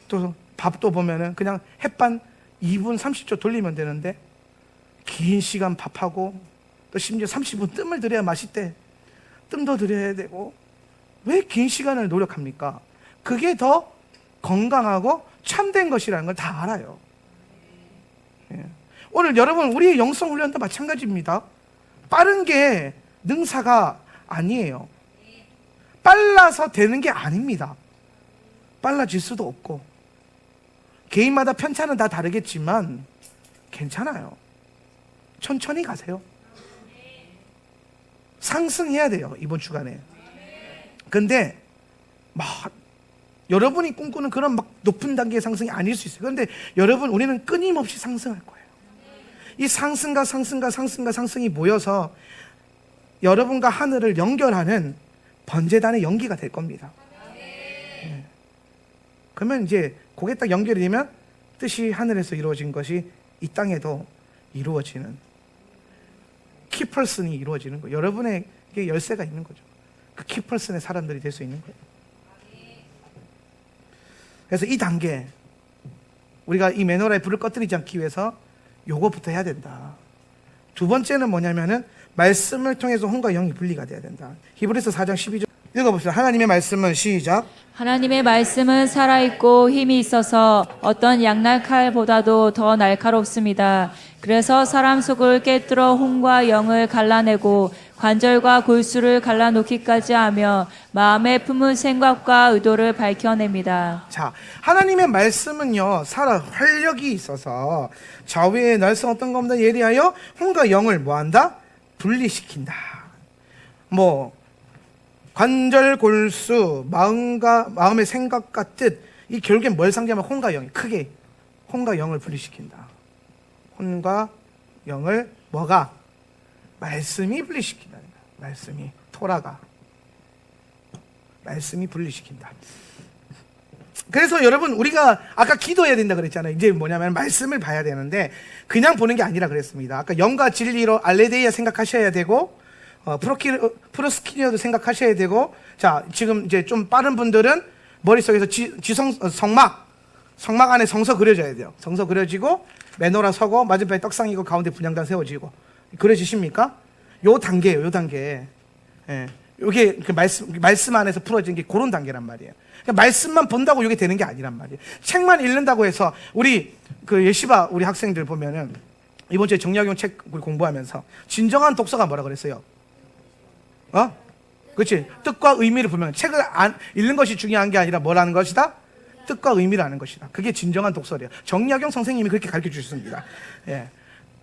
또 밥도 보면은 그냥 햇반 2분 30초 돌리면 되는데 긴 시간 밥하고, 또 심지어 30분 뜸을 들여야 맛있대. 뜸도 들여야 되고. 왜 긴 시간을 노력합니까? 그게 더 건강하고 참된 것이라는 걸 다 알아요. 예. 오늘 여러분, 우리의 영성 훈련도 마찬가지입니다. 빠른 게 능사가 아니에요. 빨라서 되는 게 아닙니다. 빨라질 수도 없고, 개인마다 편차는 다 다르겠지만 괜찮아요. 천천히 가세요. 상승해야 돼요, 이번 주간에. 근데 막 여러분이 꿈꾸는 그런 막 높은 단계의 상승이 아닐 수 있어요. 그런데 여러분, 우리는 끊임없이 상승할 거예요. 이 상승과 상승과 상승과 상승이 모여서 여러분과 하늘을 연결하는 번제단의 연기가 될 겁니다. 네. 그러면 이제 그게 딱 연결이 되면 뜻이 하늘에서 이루어진 것이 이 땅에도 이루어지는, 키퍼슨이 이루어지는 거예요. 여러분에게 열쇠가 있는 거죠. 그 키퍼슨의 사람들이 될 수 있는 거예요. 그래서 이 단계, 우리가 이 메노라의 불을 꺼뜨리지 않기 위해서 요거부터 해야 된다. 두 번째는 뭐냐면은 말씀을 통해서 혼과 영이 분리가 돼야 된다. 히브리서 4장 12절 읽어봅시다. 하나님의 말씀은, 시작. 하나님의 말씀은 살아있고 힘이 있어서 어떤 양날칼보다도 더 날카롭습니다. 그래서 사람 속을 깨뜨려 혼과 영을 갈라내고 관절과 골수를 갈라놓기까지 하며 마음에 품은 생각과 의도를 밝혀냅니다. 자, 하나님의 말씀은요, 활력이 있어서 좌우의 날선 어떤 것보다 예리하여 혼과 영을 뭐한다? 분리시킨다. 관절, 골수, 마음의 생각과 뜻, 이 결국엔 뭘 상징하면 혼과 영이, 크게 혼과 영을 분리시킨다. 혼과 영을 뭐가? 말씀이 분리시킨다는 거야. 말씀이, 토라가 말씀이 분리시킨다. 그래서 여러분, 우리가 아까 기도해야 된다 그랬잖아요. 이제 뭐냐면 말씀을 봐야 되는데 그냥 보는 게 아니라 그랬습니다. 아까 영과 진리로 알레데이아 생각하셔야 되고, 프로스키니어도 생각하셔야 되고, 자, 지금 이제 좀 빠른 분들은 머릿속에서 성막 안에 성서 그려져야 돼요. 성서 그려지고, 메노라 서고, 맞은편에 떡상이고, 가운데 분향단 세워지고. 그려지십니까? 요 단계예요, 요 단계. 예. 요게 그 말씀 안에서 풀어진 게 그런 단계란 말이에요. 그러니까 말씀만 본다고 이게 되는 게 아니란 말이에요. 책만 읽는다고 해서, 우리 그 예시바 우리 학생들 보면은, 이번 주에 정약용 책 공부하면서, 진정한 독서가 뭐라 그랬어요? 그렇지? 뜻과 의미를 보면, 책을 읽는 것이 중요한 게 아니라 뭐라는 것이다? 뜻과 의미를 아는 것이다. 그게 진정한 독서래요. 정약용 선생님이 그렇게 가르쳐 주셨습니다. 예.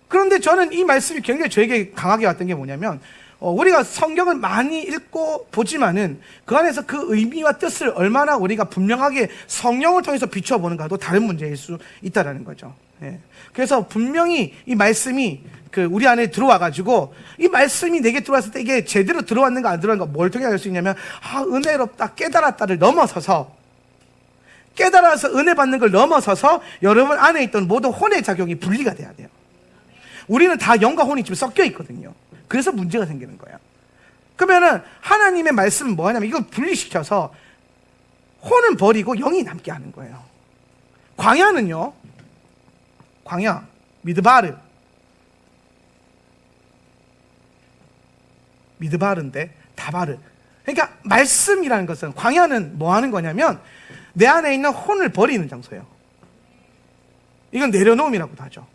그런데 저는 이 말씀이 굉장히 저에게 강하게 왔던 게 뭐냐면, 우리가 성경을 많이 읽고 보지만은 그 안에서 그 의미와 뜻을 얼마나 우리가 분명하게 성령을 통해서 비춰보는가도 다른 문제일 수 있다라는 거죠. 예. 그래서 분명히 이 말씀이 우리 안에 들어와가지고, 이 말씀이 내게 들어왔을 때 이게 제대로 들어왔는가 안 들어왔는가 뭘 통해 알 수 있냐면, 은혜롭다, 깨달았다를 넘어서서, 깨달아서 은혜 받는 걸 넘어서서 여러분 안에 있던 모든 혼의 작용이 분리가 돼야 돼요. 우리는 다 영과 혼이 지금 섞여 있거든요. 그래서 문제가 생기는 거예요. 그러면은 하나님의 말씀은 뭐 하냐면, 이걸 분리시켜서 혼은 버리고 영이 남게 하는 거예요. 광야는요, 광야, 미드바르인데 다바르. 그러니까 말씀이라는 것은, 광야는 뭐 하는 거냐면 내 안에 있는 혼을 버리는 장소예요. 이건 내려놓음이라고도 하죠.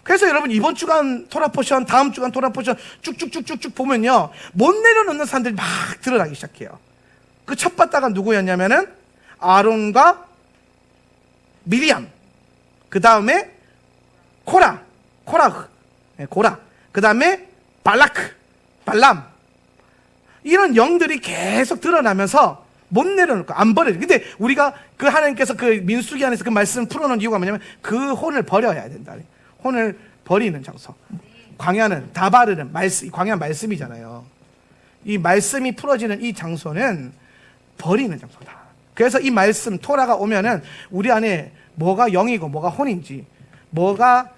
그래서 여러분, 이번 주간 토라 포션, 다음 주간 토라 포션 쭉쭉쭉쭉쭉 보면요, 못 내려놓는 사람들이 막 드러나기 시작해요. 그 첫 바다가 누구였냐면은 아론과 미리암, 그 다음에 고라, 그 다음에 발람, 이런 영들이 계속 드러나면서 못 내려놓을 거야. 안 버려요. 근데 우리가 그 하나님께서 그 민수기 안에서 그 말씀을 풀어놓은 이유가 뭐냐면, 그 혼을 버려야 된다. 혼을 버리는 장소. 광야는, 다바르는 광야 말씀이잖아요. 이 말씀이 풀어지는 이 장소는 버리는 장소다. 그래서 이 말씀, 토라가 오면은 우리 안에 뭐가 영이고 뭐가 혼인지, 뭐가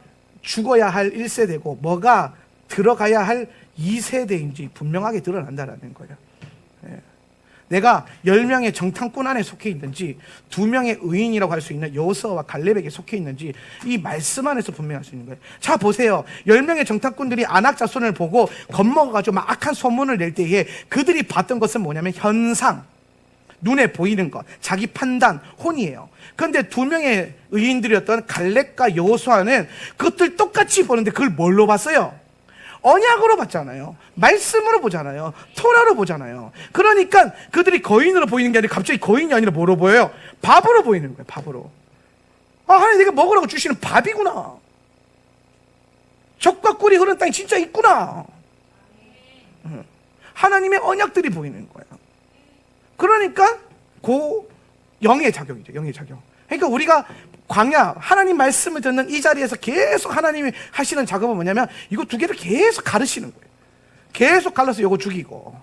죽어야 할 1세대고 뭐가 들어가야 할 2세대인지 분명하게 드러난다라는 거예요. 예. 내가 10명의 정탐꾼 안에 속해 있는지, 2명의 의인이라고 할 수 있는 여호수아와 갈렙에게 속해 있는지, 이 말씀 안에서 분명할 수 있는 거예요. 자, 보세요. 10명의 정탐꾼들이 아낙 자손을 보고 겁먹어가지고 막 악한 소문을 낼 때에 그들이 봤던 것은 뭐냐면 현상, 눈에 보이는 것, 자기 판단, 혼이에요. 그런데 2명의 의인들이었던 갈렙과 여호수아는 그것들 똑같이 보는데 그걸 뭘로 봤어요? 언약으로 봤잖아요. 말씀으로 보잖아요. 토라로 보잖아요. 그러니까 그들이 거인으로 보이는 게 아니라 갑자기 거인이 아니라 뭐로 보여요? 밥으로 보이는 거예요. 밥으로. 하나님 내가 먹으라고 주시는 밥이구나. 젖과 꿀이 흐르는 땅이 진짜 있구나. 하나님의 언약들이 보이는 거예요. 그러니까 영의 작용이죠. 영의 작용. 그러니까 우리가 광야 하나님 말씀을 듣는 이 자리에서 계속 하나님이 하시는 작업은 뭐냐면 이거 두 개를 계속 가르치는 거예요. 계속 갈라서 요거 죽이고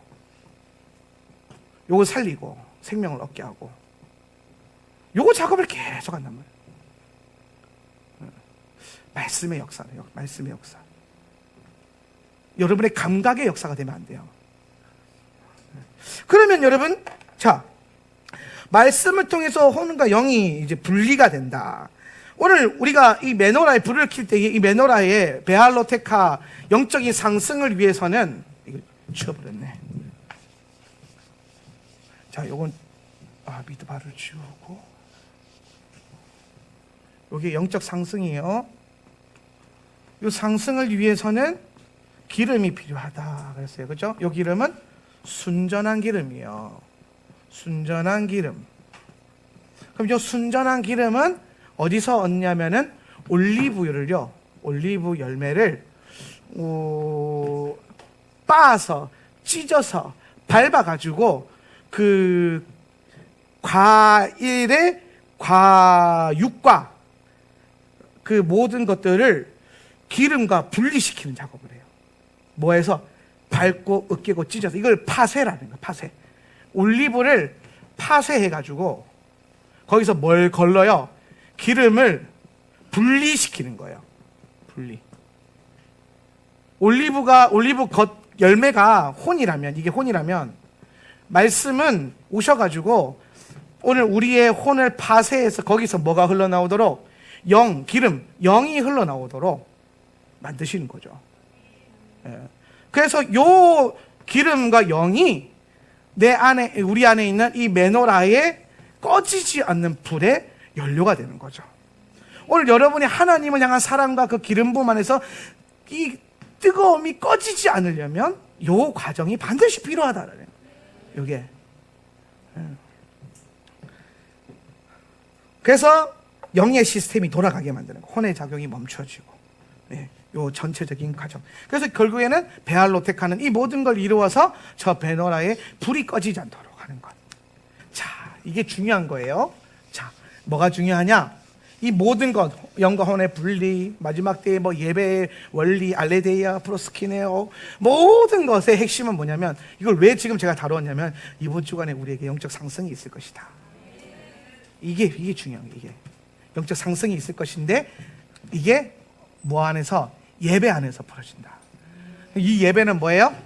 요거 살리고 생명을 얻게 하고 요거 작업을 계속 한단 말이에요. 말씀의 역사네요. 말씀의 역사. 여러분의 감각의 역사가 되면 안 돼요. 그러면 여러분, 자, 말씀을 통해서 혼과 영이 이제 분리가 된다. 오늘 우리가 이 메노라에 불을 킬 때 이 메노라의 베알로테카 영적인 상승을 위해서는 이거 치워버렸네. 자, 요건 미드바를 지우고 요게 영적 상승이에요. 요 상승을 위해서는 기름이 필요하다 그랬어요. 그죠? 요 기름은 순전한 기름이요. 순전한 기름. 그럼 요 순전한 기름은 어디서 얻냐면은 올리브유를요. 올리브 열매를 빻아서 찢어서 밟아가지고 그 과일의 과육과 그 모든 것들을 기름과 분리시키는 작업을 해요. 뭐해서? 밟고 으깨고 찢어서. 이걸 파쇄라는 거예요. 파쇄. 올리브를 파쇄해가지고 거기서 뭘 걸러요? 기름을 분리시키는 거예요. 분리. 올리브 열매가 혼이라면, 이게 혼이라면 말씀은 오셔가지고 오늘 우리의 혼을 파쇄해서 거기서 뭐가 흘러나오도록 기름, 영이 흘러나오도록 만드시는 거죠. 예. 그래서 요 기름과 영이 우리 안에 있는 이 메노라에 꺼지지 않는 불의 연료가 되는 거죠. 오늘 여러분이 하나님을 향한 사랑과 그 기름 부음 안에서 이 뜨거움이 꺼지지 않으려면 요 과정이 반드시 필요하다는 요게. 그래서 영의 시스템이 돌아가게 만드는 거. 혼의 작용이 멈춰지고. 네, 요 전체적인 과정. 그래서 결국에는 베알로테카는 이 모든 걸 이루어서 저 베노라에 불이 꺼지지 않도록 하는 것. 자, 이게 중요한 거예요. 자, 뭐가 중요하냐? 이 모든 것, 영과 혼의 분리, 마지막 때의 예배의 원리, 알레데이아, 프로스키네오, 모든 것의 핵심은 뭐냐면, 이걸 왜 지금 제가 다루었냐면, 이번 주간에 우리에게 영적 상승이 있을 것이다. 이게 중요한 게, 이게. 영적 상승이 있을 것인데, 이게 뭐 안에서? 예배 안에서 벌어진다. 이 예배는 뭐예요?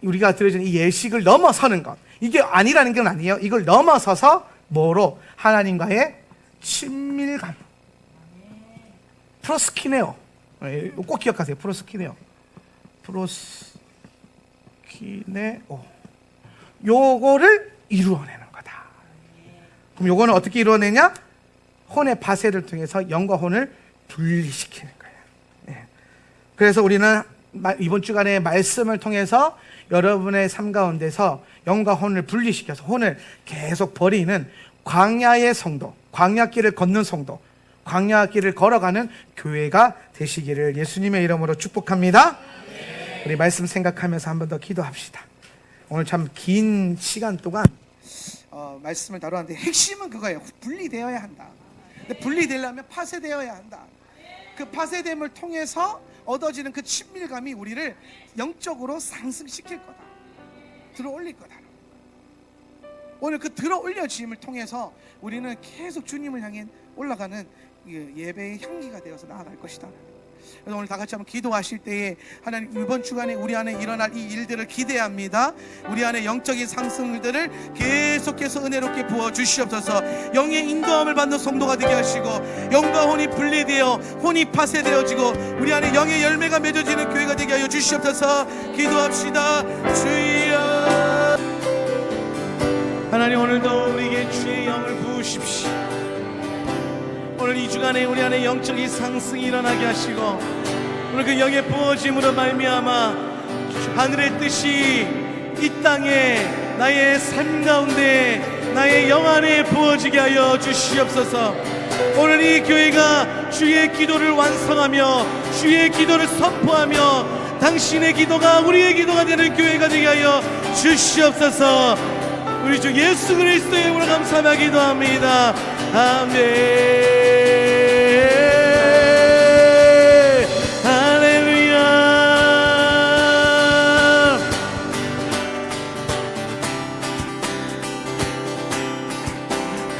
우리가 들어준 이 예식을 넘어서는 것. 이게 아니라는 건 아니에요. 이걸 넘어서서 뭐로? 하나님과의 친밀감. 프로스키네오. 꼭 기억하세요. 프로스키네오. 요거를 이루어내는 거다. 그럼 요거는 어떻게 이루어내냐? 혼의 파쇄를 통해서 영과 혼을 분리시키는 거예요. 예. 그래서 우리는 이번 주간의 말씀을 통해서 여러분의 삶 가운데서 영과 혼을 분리시켜서 혼을 계속 버리는 광야의 성도, 광야길을 걷는 성도, 광야길을 걸어가는 교회가 되시기를 예수님의 이름으로 축복합니다. 우리 말씀 생각하면서 한 번 더 기도합시다. 오늘 참 긴 시간 동안 말씀을 다루었는데 핵심은 그거예요. 분리되어야 한다. 근데 분리되려면 파쇄되어야 한다. 그 파쇄됨을 통해서 얻어지는 그 친밀감이 우리를 영적으로 상승시킬 거다. 들어올릴 거다. 오늘 그 들어올려짐을 통해서 우리는 계속 주님을 향해 올라가는 예배의 향기가 되어서 나아갈 것이다. 그래서 오늘 다 같이 한번 기도하실 때에 하나님 이번 주간에 우리 안에 일어날 이 일들을 기대합니다. 우리 안에 영적인 상승들을 계속해서 은혜롭게 부어주시옵소서. 영의 인도함을 받는 성도가 되게 하시고 영과 혼이 분리되어 혼이 파쇄되어지고 우리 안에 영의 열매가 맺어지는 교회가 되게 하여 주시옵소서. 기도합시다. 주여 하나님, 오늘도 우리에게 주의 영을 부으십시오. 오늘 이 주간에 우리 안에 영적인 상승이 일어나게 하시고 오늘 그 영의 부어짐으로 말미암아 하늘의 뜻이 이 땅에 나의 삶 가운데 나의 영 안에 부어지게 하여 주시옵소서. 오늘 이 교회가 주의 기도를 완성하며 주의 기도를 선포하며 당신의 기도가 우리의 기도가 되는 교회가 되게 하여 주시옵소서. 우리 주 예수 그리스도의 이름으로 감사하며 기도합니다. 아멘. 할렐루야.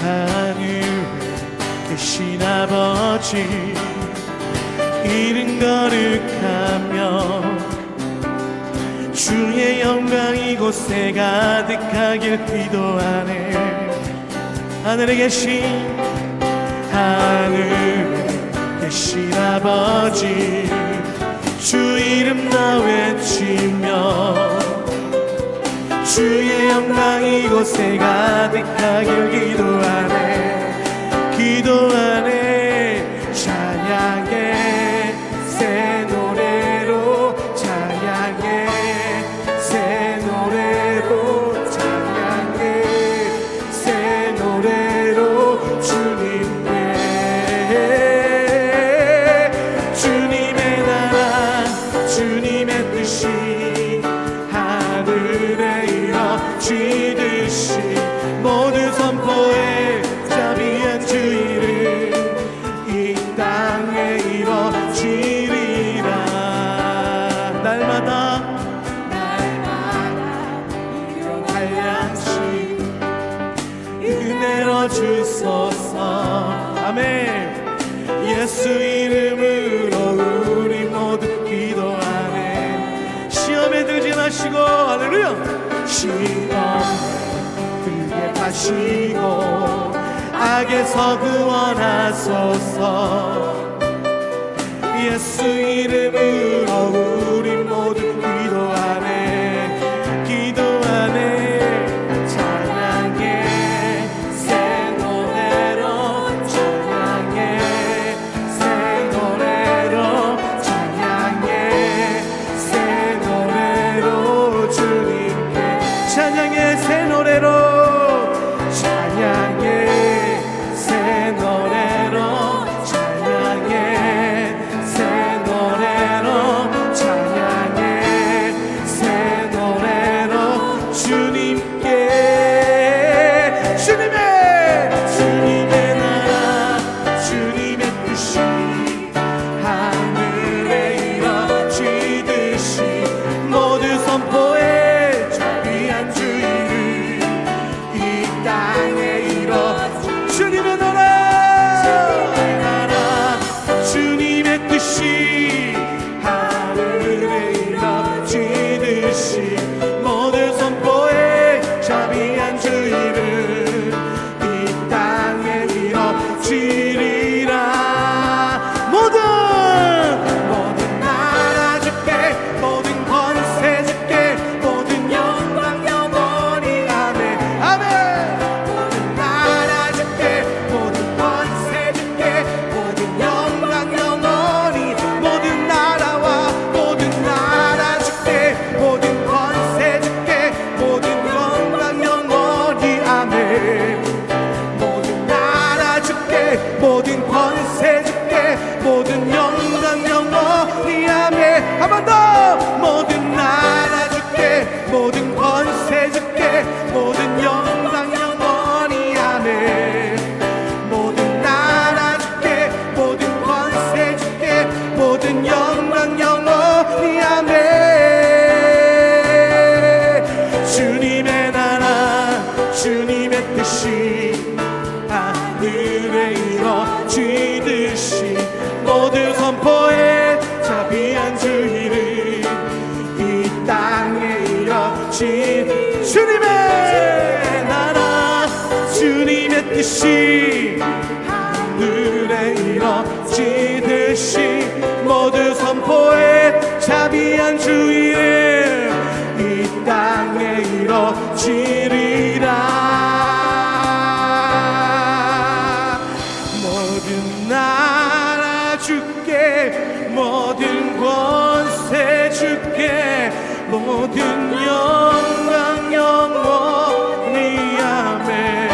하늘에 계신 아버지, 이름 거룩하며 주의 영광 이곳에 가득하길 기도하네. 하늘에 계신 아버지, 주 이름 나 외치며 주의 영광 이곳에 가득하길 기도하네. 찬양해 새 노래로, 찬양해 새 노래로, 찬양해 새 노래로 주님께. 주님의 나라 주님의 뜻이 하늘에 이루어지듯이 모두 선포해 자비한 주 이름 이 땅에 이루어지리라. 날마다 일용할 양식 은혜로 주소서. 아멘. 예수 이름으로 우리 모두 기도하네. 시험에 들지 마시고, 할렐루야. 시험 들게 하시고 악에서 구원하소서. 예수 이름으로 우리 모두 기도하네. 찬양해 새 노래로, 찬양해 새 노래로, 찬양해 새 노래로 주님께. 찬양해 새 노래로, 찬양해 새 노래로, 찬양해 새 노래로, 찬양해 새 노래로 주님께. 주님의 나라 주님의 뜻이 하늘에 이루어지듯이 모두 선포해 자비한 주 이름 이 땅에 이루어지듯이. 주님의 나라 주님의 뜻이 하늘에 이루어지듯이 모두 선포해 자비한 주 이름 이 땅에 이루어지리라. 모든 나라 주께, 모든 권세 주께, 모든 영광 영원히. 아멘. 아멘. 모든 나라 주께, 모든 권세 주께, 모든 영광 영원히. 모든 나라와 모든 나라 주께, 모든 권세 주께, 모든 영광 영원히. 아멘. 모든 나라 주께, 모든 권세 주께, 모든 영광 영원히. 아멘. 한 번 더. 모든 나라 주께, 모든 권세 주께, 모든 영광 영원히. 아멘. 모든 나라 주께, 모든 권세 주께, 모든 영광 영원히. 아멘. 주님의 나라 주님의 뜻이 하늘에 이루어지듯이 모두 선포해 자비한 주 이름 이 땅에 이루어진. 주님의 나라 주님의 뜻이 하늘에 이루어지듯이 모두 선포해 자비한 주 이름 이 땅에 이루어지리라. 모든 나라 주께, 모든 권세 주께, 모든 영광 영원히. 아멘.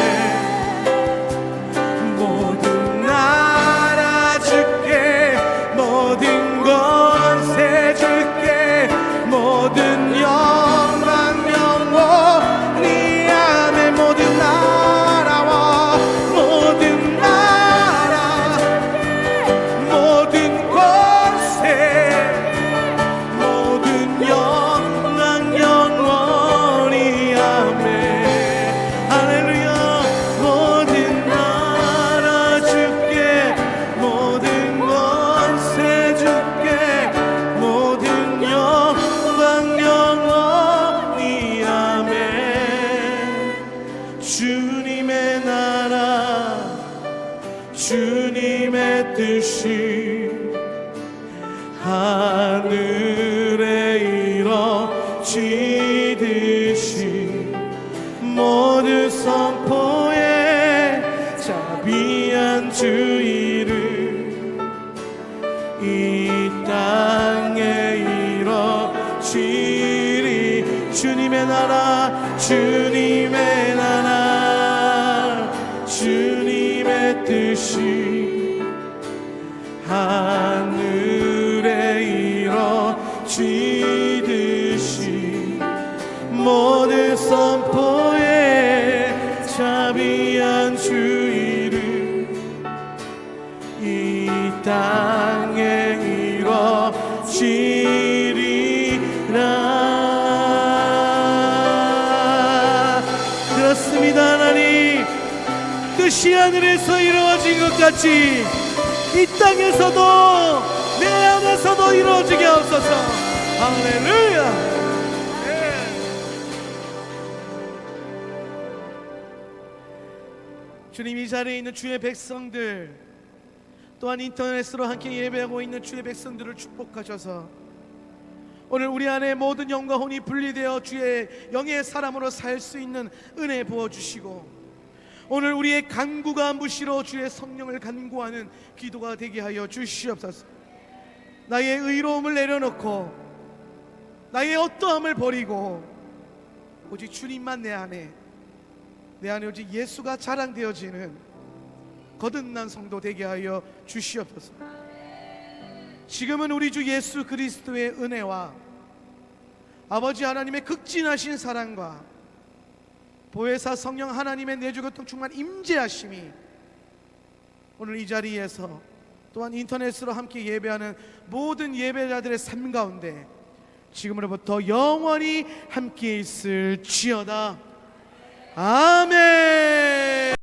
모든 나라 주께, 모든 권세 주께, 모든 영광 영원히. 아멘. 주님의 뜻이 하늘에 이뤄지듯이 모든 선포에 자비한 주 이름 이 땅에 이뤄지리. 주님의 나라 주님의 나라 주님의 뜻이 하늘에 이뤄지듯이 모든 선포에 자비한 주 이름 이 땅에 이뤄지리라. 그렇습니다. 하나님, 뜻이 하늘에서 이루어진 것 같이 이 땅에서도 내 안에서도 이루어지게 하옵소서. 할렐루야. 주님, 이 자리에 있는 주의 백성들, 또한 인터넷으로 함께 예배하고 있는 주의 백성들을 축복하셔서 오늘 우리 안에 모든 영과 혼이 분리되어 주의 영의 사람으로 살 수 있는 은혜 부어주시고, 오늘 우리의 간구가 무시로 주의 성령을 간구하는 기도가 되게 하여 주시옵소서. 나의 의로움을 내려놓고 나의 어떠함을 버리고 오직 주님만 내 안에 오직 예수가 자랑되어지는 거듭난 성도 되게 하여 주시옵소서. 지금은 우리 주 예수 그리스도의 은혜와 아버지 하나님의 극진하신 사랑과 보혜사 성령 하나님의 내주교통 충만 임재하심이 오늘 이 자리에서 또한 인터넷으로 함께 예배하는 모든 예배자들의 삶 가운데 지금으로부터 영원히 함께 있을지어다. 아멘.